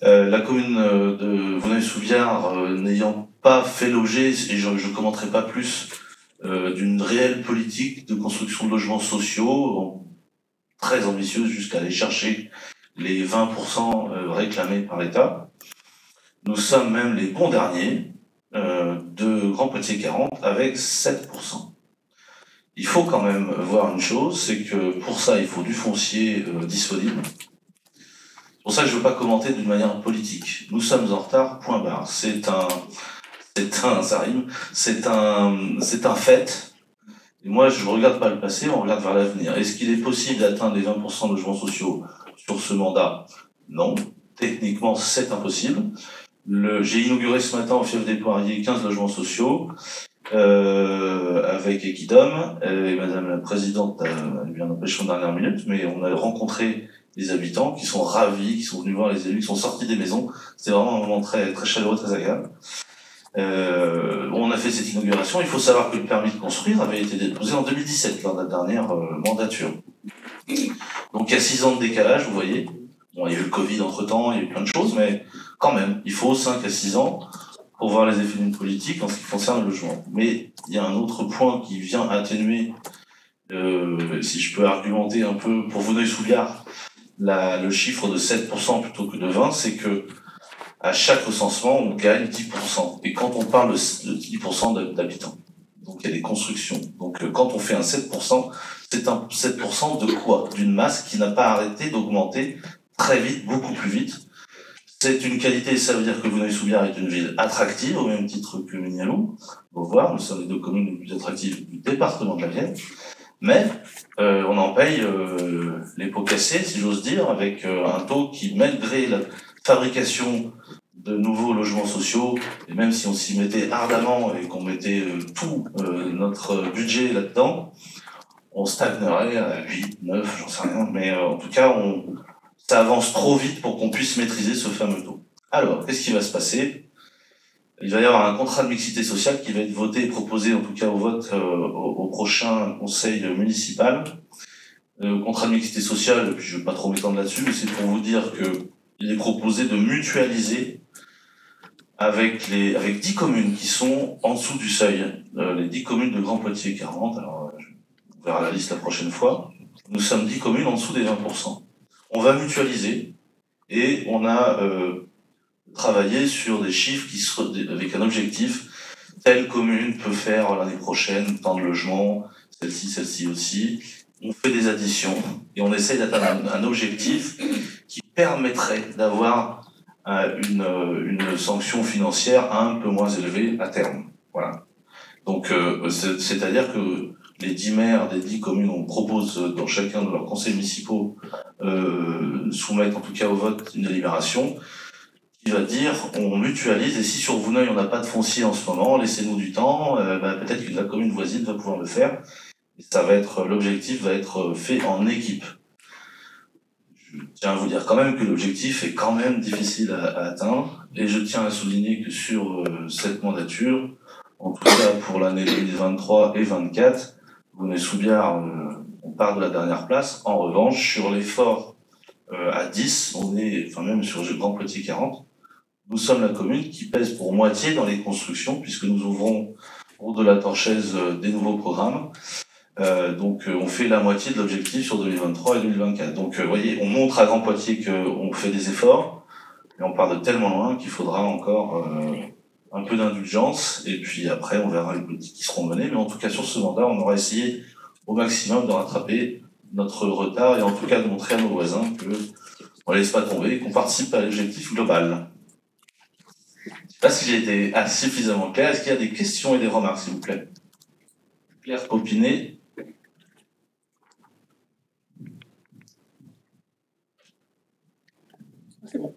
La commune de Vouneuil-sous-Biard n'ayant pas fait l'objet, et je ne commenterai pas plus, d'une réelle politique de construction de logements sociaux, très ambitieuse jusqu'à aller chercher les 20% réclamés par l'État. Nous sommes même les bons derniers de Grand Poitiers 40 avec 7%. Il faut quand même voir une chose, c'est que pour ça, il faut du foncier disponible. C'est pour ça que je ne veux pas commenter d'une manière politique. Nous sommes en retard, point barre. C'est un fait. Et moi, je ne regarde pas le passé, on regarde vers l'avenir. Est-ce qu'il est possible d'atteindre les 20% de logements sociaux sur ce mandat? Non. Techniquement, c'est impossible. J'ai inauguré ce matin au Fief des Poiriers 15 logements sociaux avec Equidom, et Madame la Présidente a eu un empêchement de dernière minute, mais on a rencontré les habitants qui sont ravis, qui sont venus voir les élus, qui sont sortis des maisons. C'était vraiment un moment très, très chaleureux, très agréable. On a fait cette inauguration. Il faut savoir que le permis de construire avait été déposé en 2017, lors de la dernière mandature. Donc il y a 6 ans de décalage, vous voyez. Bon, il y a eu le Covid entre-temps, il y a eu plein de choses, mais quand même, il faut 5 à 6 ans pour voir les effets d'une politique en ce qui concerne le logement. Mais il y a un autre point qui vient atténuer, si je peux argumenter un peu pour Vouneuil-sous-Biard, le chiffre de 7% plutôt que de 20%, c'est que à chaque recensement, on gagne 10%. Et quand on parle de 10% d'habitants, donc il y a des constructions. Donc quand on fait un 7%, c'est un 7% de quoi? D'une masse qui n'a pas arrêté d'augmenter très vite, beaucoup plus vite. C'est une qualité, ça veut dire que Vouneuil-sous-Biard est une ville attractive, au même titre que Mignaloux. Faut voir, nous sommes les deux communes les plus attractives du département de la Vienne. Mais on en paye les pots cassés, si j'ose dire, avec un taux qui, malgré la fabrication de nouveaux logements sociaux, et même si on s'y mettait ardemment et qu'on mettait tout notre budget là-dedans, on stagnerait à 8, 9, j'en sais rien, mais en tout cas, ça avance trop vite pour qu'on puisse maîtriser ce fameux taux. Alors, qu'est-ce qui va se passer? Il va y avoir un contrat de mixité sociale qui va être voté et proposé, en tout cas au vote, au prochain conseil municipal. Le contrat de mixité sociale, je ne vais pas trop m'étendre là-dessus, mais c'est pour vous dire qu'il est proposé de mutualiser avec 10 communes qui sont en dessous du seuil, les 10 communes de Grand Poitiers 40, alors on verra la liste la prochaine fois. Nous sommes 10 communes en dessous des 20%. On va mutualiser et on a travaillé sur des chiffres avec un objectif. Telle commune peut faire l'année prochaine tant de logements, celle-ci aussi. On fait des additions et on essaye d'atteindre un objectif qui permettrait d'avoir une sanction financière un peu moins élevée à terme. Voilà. Donc, c'est-à-dire que les 10 maires des 10 communes, on propose dans chacun de leurs conseils municipaux soumettre en tout cas au vote une délibération qui va dire on mutualise et si sur Vouneuil on n'a pas de foncier en ce moment, laissez-nous du temps, peut-être que la commune voisine va pouvoir le faire. Et l'objectif va être fait en équipe. Je tiens à vous dire quand même que l'objectif est quand même difficile à atteindre et je tiens à souligner que sur cette mandature, en tout cas pour l'année 2023 et 2024, Vouneuil-sous-Biard, on part de la dernière place. En revanche, sur l'effort à 10, même sur Grand Poitiers 40, nous sommes la commune qui pèse pour moitié dans les constructions, puisque nous ouvrons au de la Torchaise des nouveaux programmes. Donc on fait la moitié de l'objectif sur 2023 et 2024. Donc vous voyez, on montre à Grand Poitiers qu'on fait des efforts, mais on part de tellement loin qu'il faudra encore un peu d'indulgence, et puis après on verra les politiques qui seront menées, mais en tout cas sur ce mandat, on aura essayé au maximum de rattraper notre retard, et en tout cas de montrer à nos voisins qu'on ne laisse pas tomber et qu'on participe à l'objectif global. Je ne sais pas si j'ai été suffisamment clair. Est-ce qu'il y a des questions et des remarques, s'il vous plaît? Claire Copinet. C'est bon.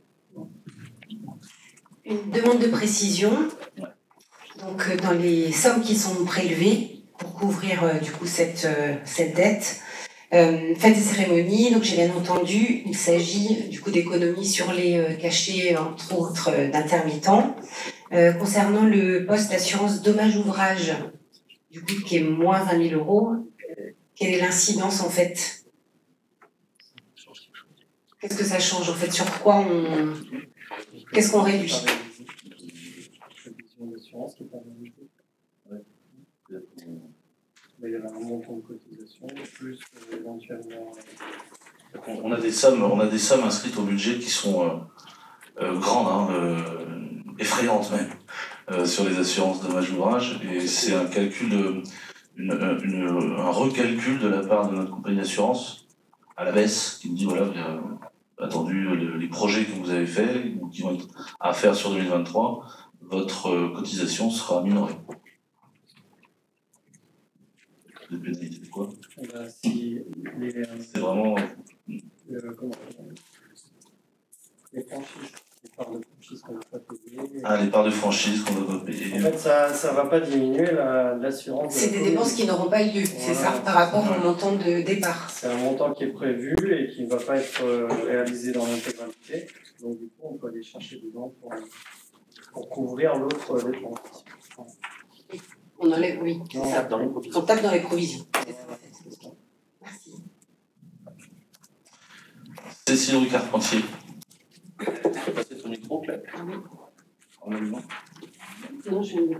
Une demande de précision. Donc, dans les sommes qui sont prélevées pour couvrir du coup cette dette, fête des cérémonies, donc j'ai bien entendu, il s'agit du coup d'économies sur les cachets, entre autres, d'intermittents. Concernant le poste d'assurance dommage-ouvrage, du coup qui est moins 20 000 €, quelle est l'incidence en fait? Qu'est-ce que ça change en fait? Sur quoi qu'est-ce qu'on réduit? Il y a un montant de cotisation, plus éventuellement. On a des sommes inscrites au budget qui sont grandes, effrayantes même, sur les assurances dommages-ouvrages, et c'est un calcul, un recalcul de la part de notre compagnie d'assurance à la baisse, qui me dit voilà, attendu les projets que vous avez faits ou qui vont être à faire sur 2023, votre cotisation sera minorée. Des pénalités, quoi. C'est vraiment. Les franchises, les parts de franchise qu'on ne va pas payer. Ah, les parts de franchise qu'on ne va pas payer. En fait, ça ne va pas diminuer l'assurance. C'est des dépenses qui n'auront pas lieu, c'est ça, par rapport au montant de départ. C'est un montant qui est prévu et qui ne va pas être réalisé dans l'intégralité. Donc, du coup, on peut aller chercher dedans pour couvrir l'autre dépense. On enlève, oui, c'est ça. On tape dans les provisions. Merci. Cécile Rue-Carpentier. Tu peux passer ton micro, Claire? Ah oui. En même temps. Non, je ne.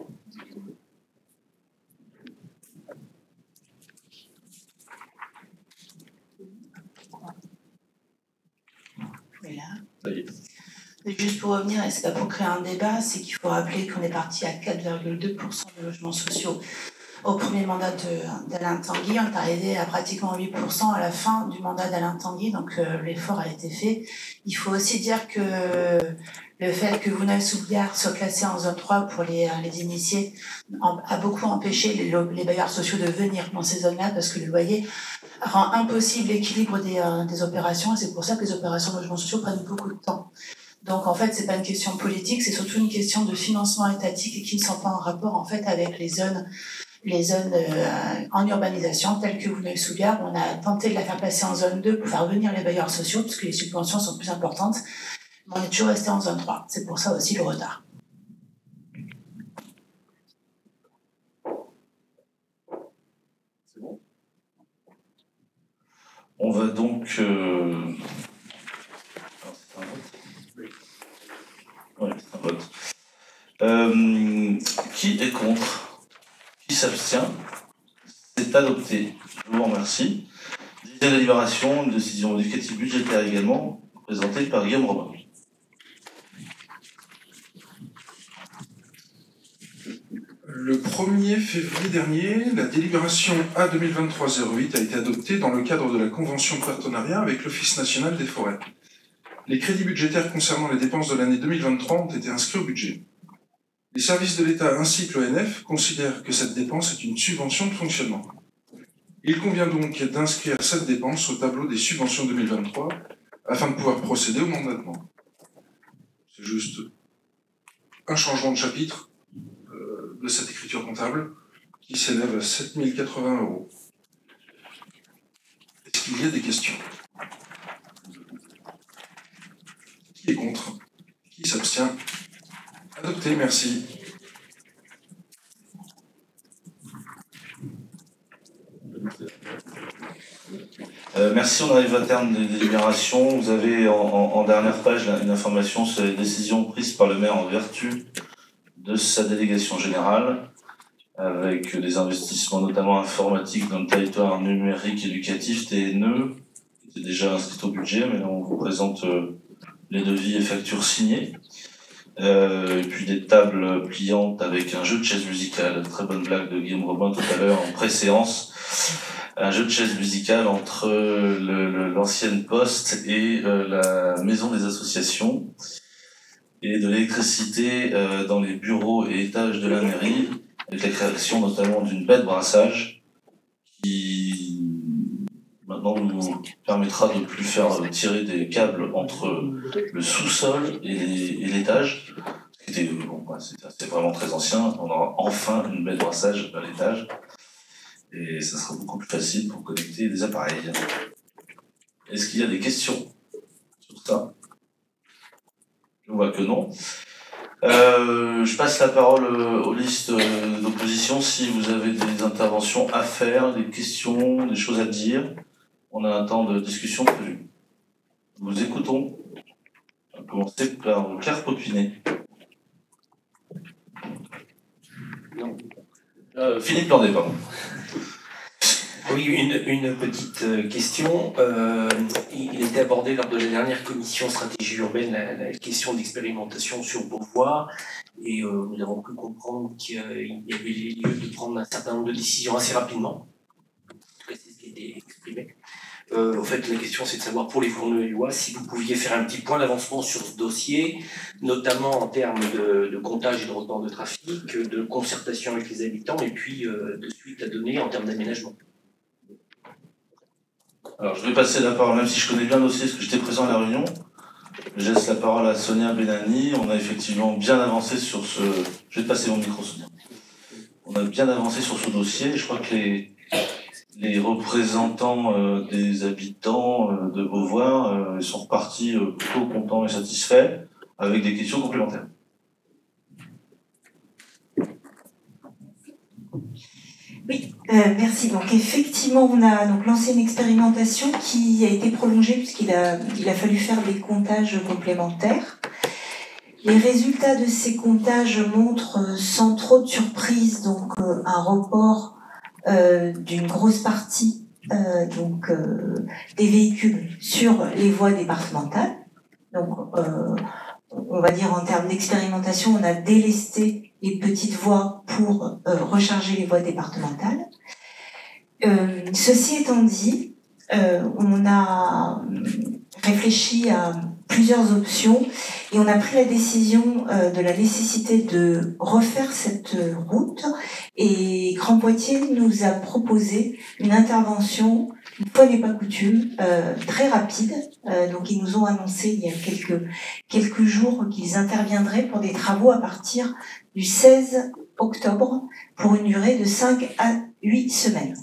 Mais là. Ça y est. Juste pour revenir, et c'est pas pour créer un débat, c'est qu'il faut rappeler qu'on est parti à 4,2% de logements sociaux au premier mandat d'Alain Tanguy. On est arrivé à pratiquement 8% à la fin du mandat d'Alain Tanguy, donc l'effort a été fait. Il faut aussi dire que le fait que Vouneuil-sous-Biard soit classé en zone 3 pour les initiés a beaucoup empêché les bailleurs sociaux de venir dans ces zones-là parce que le loyer rend impossible l'équilibre des opérations et c'est pour ça que les opérations de logements sociaux prennent beaucoup de temps. Donc en fait, c'est pas une question politique, c'est surtout une question de financement étatique et qui ne sont pas en rapport en fait avec les zones en urbanisation telles que Vouneuil-sous-Biard. On a tenté de la faire passer en zone 2 pour faire venir les bailleurs sociaux parce que les subventions sont plus importantes. Mais on est toujours resté en zone 3. C'est pour ça aussi le retard. C'est bon. On va donc... Alors, c'est un vote. Oui, c'est un vote. Qui est contre? Qui s'abstient? C'est adopté. Je vous remercie. 10e délibération, une décision modificative budgétaire également, présentée par Guillaume Robin. Le 1er février dernier, la délibération A 2023-08 a été adoptée dans le cadre de la convention de partenariat avec l'Office national des forêts. Les crédits budgétaires concernant les dépenses de l'année 2023 ont été inscrits au budget. Les services de l'État ainsi que l'ONF considèrent que cette dépense est une subvention de fonctionnement. Il convient donc d'inscrire cette dépense au tableau des subventions 2023 afin de pouvoir procéder au mandatement. C'est juste un changement de chapitre de cette écriture comptable qui s'élève à 7 080 €. Est-ce qu'il y a des questions? Qui est contre? Qui s'abstient? Adopté, merci. Merci, on arrive à terme des délibérations. Vous avez en dernière page une information sur les décisions prises par le maire en vertu de sa délégation générale, avec des investissements notamment informatiques dans le territoire numérique éducatif, TNE, qui était déjà inscrit au budget, mais là on vous présente les devis et factures signées. Et puis des tables pliantes avec un jeu de chaises musicales, très bonne blague de Guillaume Robin tout à l'heure en pré-séance, un jeu de chaises musicales entre l'ancienne poste et la maison des associations, et de l'électricité dans les bureaux et étages de la mairie, avec la création notamment d'une baie de brassage qui maintenant nous permettra de ne plus faire tirer des câbles entre le sous-sol et l'étage. C'était vraiment très ancien. On aura enfin une baie de brassage à l'étage et ça sera beaucoup plus facile pour connecter les appareils. Est-ce qu'il y a des questions sur ça? Je vois que non. Je passe la parole aux listes d'opposition. Si vous avez des interventions à faire, des questions, des choses à dire, on a un temps de discussion prévu. Nous écoutons. On va commencer par Claire Popinet. Philippe Landé, pardon. Oui, une petite question. Il était abordé lors de la dernière commission stratégie urbaine la question d'expérimentation sur Beauvoir et nous avons pu comprendre qu'il y avait lieu de prendre un certain nombre de décisions assez rapidement. En tout cas, c'est ce qui a été exprimé. En fait, la question c'est de savoir pour les Vouneuillois si vous pouviez faire un petit point d'avancement sur ce dossier, notamment en termes de comptage et de report de trafic, de concertation avec les habitants et puis de suite à donner en termes d'aménagement. Alors, je vais passer la parole, même si je connais bien le dossier, parce que j'étais présent à la réunion. Je laisse la parole à Sonia Benani. On a effectivement bien avancé sur ce... Je vais te passer mon micro, Sonia. On a bien avancé sur ce dossier. Je crois que les représentants des habitants de Beauvoir sont repartis plutôt contents et satisfaits, avec des questions complémentaires. Oui, merci. Donc effectivement, on a donc lancé une expérimentation qui a été prolongée puisqu'il a fallu faire des comptages complémentaires. Les résultats de ces comptages montrent sans trop de surprise donc un report d'une grosse partie des véhicules sur les voies départementales. Donc on va dire en termes d'expérimentation, on a délesté les petites voies pour recharger les voies départementales. Ceci étant dit, on a réfléchi à plusieurs options et on a pris la décision de la nécessité de refaire cette route, et Grand Poitiers nous a proposé une intervention, une fois n'est pas coutume, très rapide. Donc ils nous ont annoncé il y a quelques jours qu'ils interviendraient pour des travaux à partir du 16 octobre pour une durée de 5 à 8 semaines.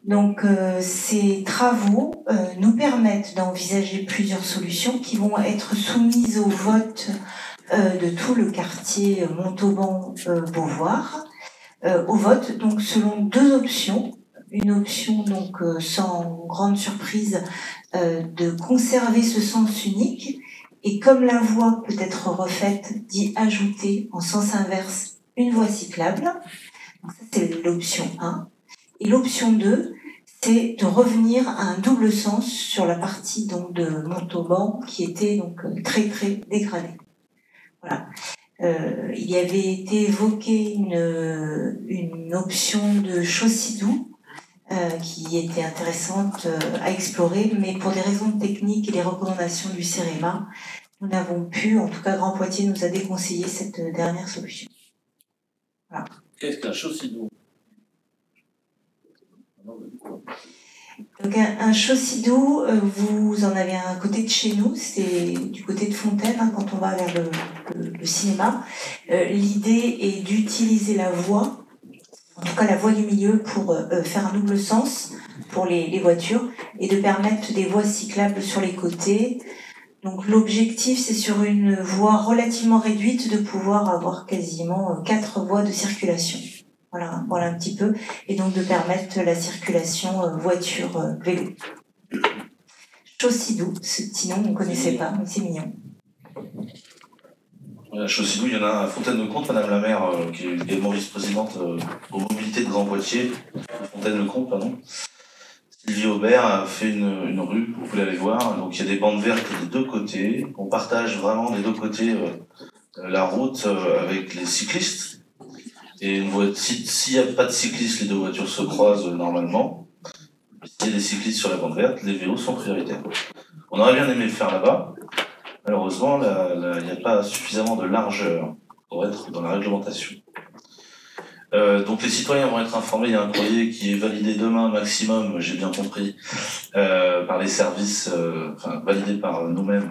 Donc ces travaux nous permettent d'envisager plusieurs solutions qui vont être soumises au vote de tout le quartier Montauban-Beauvoir. Au vote, donc selon deux options. Une option, donc sans grande surprise, de conserver ce sens unique, et comme la voie peut être refaite, d'y ajouter en sens inverse une voie cyclable. Donc ça, c'est l'option 1. Et l'option 2, c'est de revenir à un double sens sur la partie donc de Montauban qui était donc très très dégradée. Voilà. Il y avait été évoqué une option de Chaucidou qui était intéressante à explorer, mais pour des raisons techniques et des recommandations du CEREMA, nous n'avons pu, en tout cas Grand Poitiers nous a déconseillé cette dernière solution. Voilà. Qu'est-ce qu'un Chaucidou? Donc un Chaucidou, vous en avez un côté de chez nous, c'est du côté de Fontaine, hein, quand on va vers le cinéma. L'idée est d'utiliser la voie, en tout cas la voie du milieu, pour faire un double sens pour les voitures et de permettre des voies cyclables sur les côtés. Donc l'objectif, c'est sur une voie relativement réduite de pouvoir avoir quasiment 4 voies de circulation. Voilà un petit peu, et donc de permettre la circulation voiture-vélo. Chaucidou, ce petit nom on ne connaissait pas, mais c'est mignon. À Chaucidou, il y en a à Fontaine-le-Comte, Madame la maire, qui est également vice-présidente aux mobilités de Grand Poitiers, Fontaine-le-Comte, pardon. Sylvie Aubert a fait une rue, vous pouvez aller voir, donc il y a des bandes vertes des deux côtés, on partage vraiment des deux côtés la route avec les cyclistes. Et s'il n'y a pas de cyclistes, les deux voitures se croisent normalement. S'il y a des cyclistes sur la bande verte, les vélos sont prioritaires. On aurait bien aimé le faire là-bas. Malheureusement, il n'y a pas suffisamment de largeur pour être dans la réglementation. Donc les citoyens vont être informés. Il y a un courrier qui est validé demain maximum, j'ai bien compris, par les services, validé par nous-mêmes,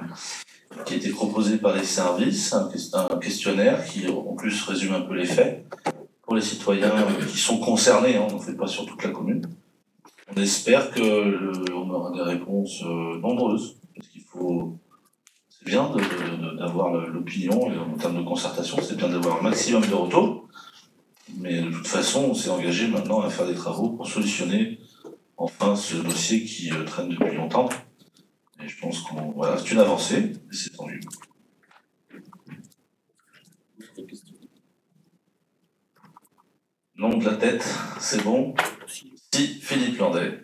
qui a été proposé par les services, un questionnaire qui en plus résume un peu les faits pour les citoyens qui sont concernés, on n'en fait pas sur toute la commune. On espère qu'on aura des réponses nombreuses, parce qu'il faut... C'est bien d'avoir l'opinion, et en termes de concertation, c'est bien d'avoir un maximum de retours, mais de toute façon, on s'est engagé maintenant à faire des travaux pour solutionner enfin ce dossier qui traîne depuis longtemps. Et je pense qu'on... Voilà, c'est une avancée, et c'est tant mieux. Non de la tête, c'est bon. Si, Philippe Landais.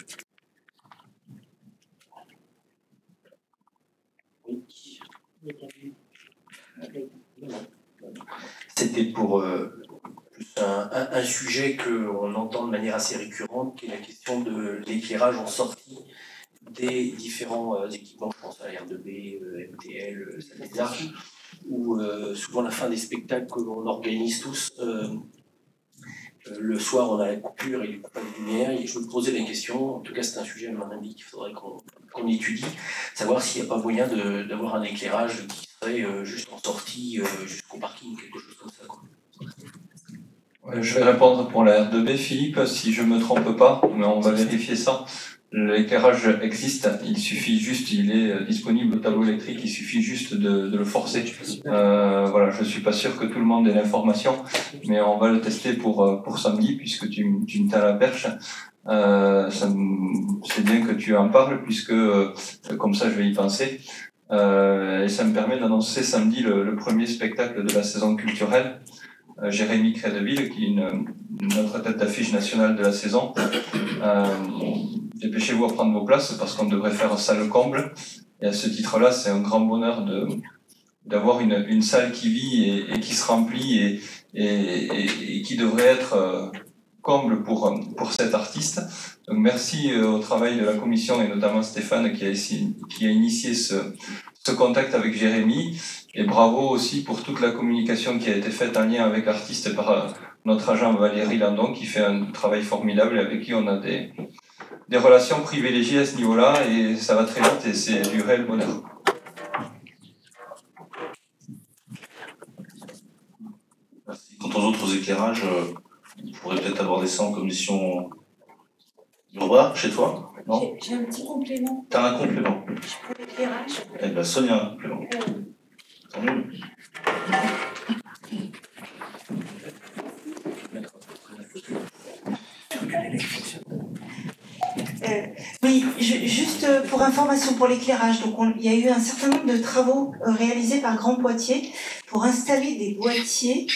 C'était pour plus un sujet qu'on entend de manière assez récurrente, qui est la question de l'éclairage en sortie des différents équipements, je pense à R2B, MTL, Salle Arches, où souvent la fin des spectacles que l'on organise tous, le soir on a la coupure et du coup pas de lumière, et je me posais la question, en tout cas c'est un sujet à mon avis qu'il faudrait qu'on étudie, savoir s'il n'y a pas moyen d'avoir un éclairage qui serait juste en sortie jusqu'au parking, quelque chose comme ça, quoi. Je vais répondre pour la R2B, Philippe, si je me trompe pas, mais on va vérifier ça. L'éclairage existe, il suffit juste, il est disponible au tableau électrique, il suffit juste de le forcer. Voilà, je suis pas sûr que tout le monde ait l'information, mais on va le tester pour samedi, puisque tu me tends la perche. C'est bien que tu en parles, puisque comme ça je vais y penser. Et ça me permet d'annoncer samedi le premier spectacle de la saison culturelle. Jérémy Crédeville, qui est notre tête d'affiche nationale de la saison. Dépêchez-vous à prendre vos places parce qu'on devrait faire salle comble. Et à ce titre-là, c'est un grand bonheur de d'avoir une salle qui vit et qui se remplit et qui devrait être comble pour cet artiste. Donc merci au travail de la commission et notamment Stéphane qui a initié ce contact avec Jérémy, et bravo aussi pour toute la communication qui a été faite en lien avec l'artiste par notre agent Valérie Landon qui fait un travail formidable et avec qui on a des relations privilégiées à ce niveau-là, et ça va très vite et c'est du réel bonheur. Merci. Quant aux autres éclairages, on pourrait peut-être aborder ça en commission. Urbain, chez toi? Non? J'ai un petit complément. T'as un complément? Pour l'éclairage. Eh bien, Sonia a un complément. Tant mieux. Oui, juste pour information pour l'éclairage, donc il y a eu un certain nombre de travaux réalisés par Grand Poitiers pour installer des boîtiers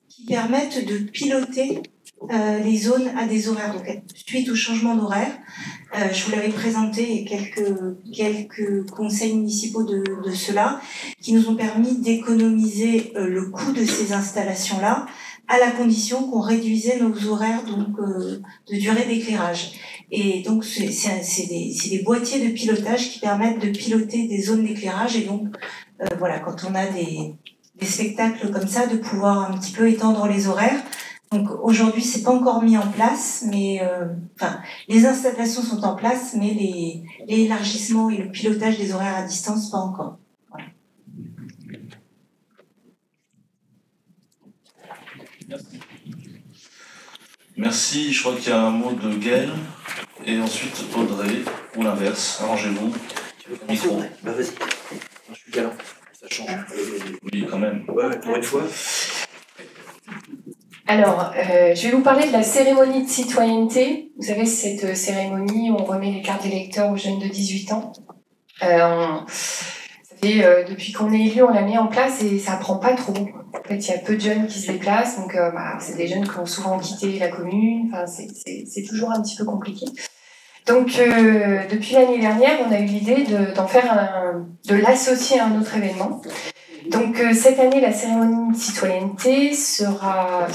qui permettent de piloter les zones à des horaires. Donc suite au changement d'horaire, je vous l'avais présenté et quelques conseils municipaux de cela qui nous ont permis d'économiser le coût de ces installations-là à la condition qu'on réduisait nos horaires donc de durée d'éclairage. Et donc c'est des boîtiers de pilotage qui permettent de piloter des zones d'éclairage, et donc voilà, quand on a des spectacles comme ça, de pouvoir un petit peu étendre les horaires. Donc aujourd'hui c'est pas encore mis en place, mais les installations sont en place, mais les élargissements et le pilotage des horaires à distance pas encore. Voilà. Merci, je crois qu'il y a un mot de Gaël, et ensuite Audrey, ou l'inverse, arrangez-vous. Micro. Bah vas-y, je suis galant, ça change. Oui, quand même. Ouais, pour une fois. Alors, je vais vous parler de la cérémonie de citoyenneté. Vous savez, cette cérémonie où on remet les cartes d'électeurs aux jeunes de 18 ans. Depuis qu'on est élu, on l'a mis en place et ça prend pas trop. En fait, il y a peu de jeunes qui se déplacent, donc c'est des jeunes qui ont souvent quitté la commune. Enfin, c'est toujours un petit peu compliqué. Donc, depuis l'année dernière, on a eu l'idée de l'associer à un autre événement. Donc, cette année, la cérémonie de citoyenneté se fera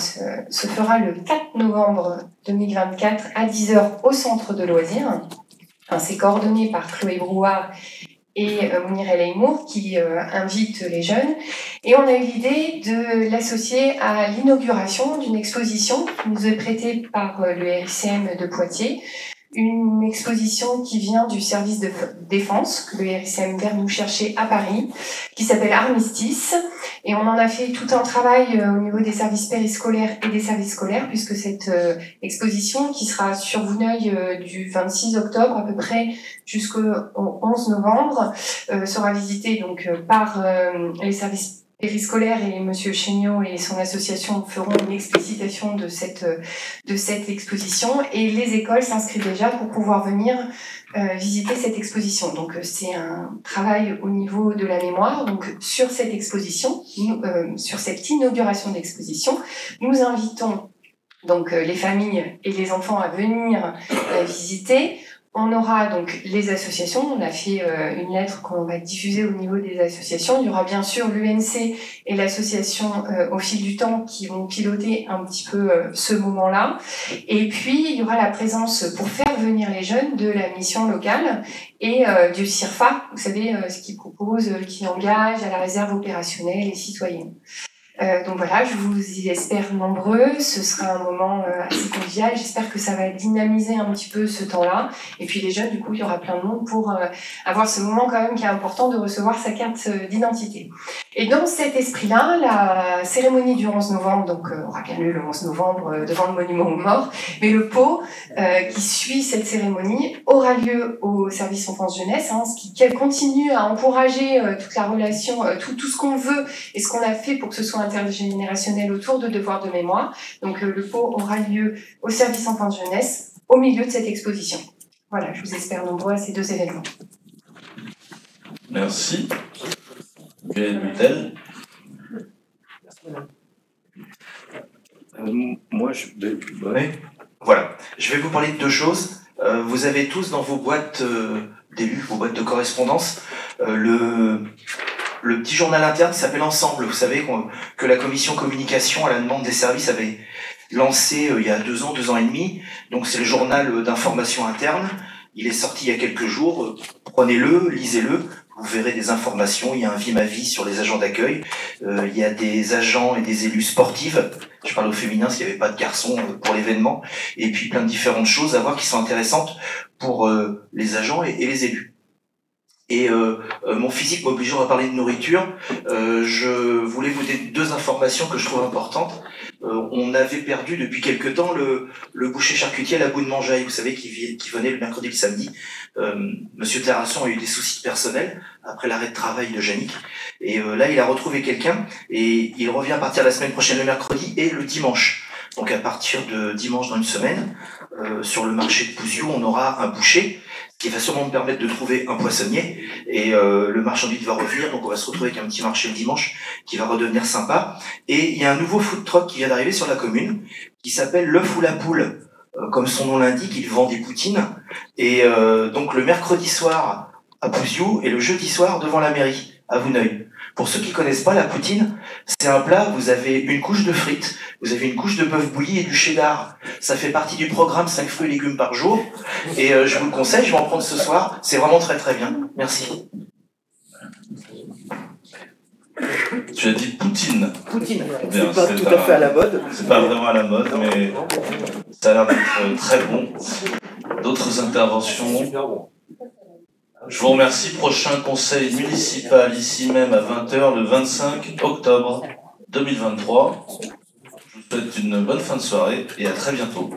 le 4 novembre 2024 à 10h au centre de loisirs. Enfin, c'est coordonné par Chloé Brouard et Mounir El Aïmour qui invitent les jeunes. Et on a eu l'idée de l'associer à l'inauguration d'une exposition qui nous est prêtée par le RICM de Poitiers. Une exposition qui vient du service de défense que le RICM vient nous chercher à Paris, qui s'appelle Armistice. Et on en a fait tout un travail au niveau des services périscolaires et des services scolaires, puisque cette exposition, qui sera sur Vouneuil du 26 octobre à peu près jusqu'au 11 novembre, sera visitée donc par les services périscolaire, et Monsieur Chéniaud et son association feront une explicitation de cette exposition, et les écoles s'inscrivent déjà pour pouvoir venir visiter cette exposition. Donc c'est un travail au niveau de la mémoire. Donc sur cette exposition, sur cette inauguration d'exposition, nous invitons donc les familles et les enfants à venir visiter. On aura donc les associations, on a fait une lettre qu'on va diffuser au niveau des associations. Il y aura bien sûr l'UNC et l'association au fil du temps qui vont piloter un petit peu ce moment-là. Et puis il y aura la présence pour faire venir les jeunes de la mission locale et du CIRFA, vous savez, ce qui propose, qui engage à la réserve opérationnelle et citoyenne. Donc voilà, je vous y espère nombreux. Ce sera un moment assez convivial. J'espère que ça va dynamiser un petit peu ce temps-là. Et puis les jeunes, du coup, il y aura plein de monde pour avoir ce moment quand même qui est important de recevoir sa carte d'identité. Et dans cet esprit-là, la cérémonie du 11 novembre, donc aura bien lieu le 11 novembre devant le monument aux morts, mais le pot qui suit cette cérémonie aura lieu au service enfance-jeunesse, ce qui continue à encourager toute la relation, tout ce qu'on veut et ce qu'on a fait pour que ce soit intergénérationnel autour de devoirs de mémoire. Donc le pot aura lieu au service enfance-jeunesse au milieu de cette exposition. Voilà, je vous espère nombreux à ces deux événements. Merci. Gaël Butel. Voilà, je vais vous parler de deux choses. Vous avez tous dans vos boîtes d'élus, vos boîtes de correspondance, le le petit journal interne qui s'appelle Ensemble. Vous savez que la commission communication, à la demande des services, avait lancé il y a 2 ans, 2 ans et demi. Donc c'est le journal d'information interne. Il est sorti il y a quelques jours. Prenez-le, lisez-le. Vous verrez des informations. Il y a un vie ma vie sur les agents d'accueil. Il y a des agents et des élus sportifs. Je parle au féminin, parce qu'il n'y avait pas de garçons pour l'événement. Et puis plein de différentes choses à voir qui sont intéressantes pour les agents et les élus. Et mon physique m'obligeant à parler de nourriture, je voulais vous donner 2 informations que je trouve importantes. On avait perdu depuis quelque temps le boucher charcutier à la boue de Mangeaille, vous savez, qui venait le mercredi et le samedi. Monsieur Terrasson a eu des soucis personnels après l'arrêt de travail de Yannick. Et là, il a retrouvé quelqu'un et il revient à partir de la semaine prochaine le mercredi et le dimanche. Donc à partir de dimanche dans une semaine, sur le marché de Pouziou, on aura un boucher qui va sûrement me permettre de trouver un poissonnier et le marchandise va revenir, donc on va se retrouver avec un petit marché le dimanche qui va redevenir sympa. Et il y a un nouveau food truck qui vient d'arriver sur la commune qui s'appelle l'œuf ou la poule. Comme son nom l'indique, il vend des poutines et donc le mercredi soir à Pouziou et le jeudi soir devant la mairie à Vouneuil. Pour ceux qui connaissent pas la poutine, c'est un plat, vous avez une couche de frites, vous avez une couche de bœuf bouilli et du cheddar. Ça fait partie du programme 5 fruits et légumes par jour. Et je vous le conseille, je vais en prendre ce soir. C'est vraiment très très bien. Merci. Tu as dit Poutine. Poutine. Bien, C'est pas tout à fait à la mode. C'est pas vraiment à la mode, mais ça a l'air d'être très bon. D'autres interventions? Je vous remercie. Prochain conseil municipal ici même à 20h le 25 octobre 2023. Je vous souhaite une bonne fin de soirée et à très bientôt.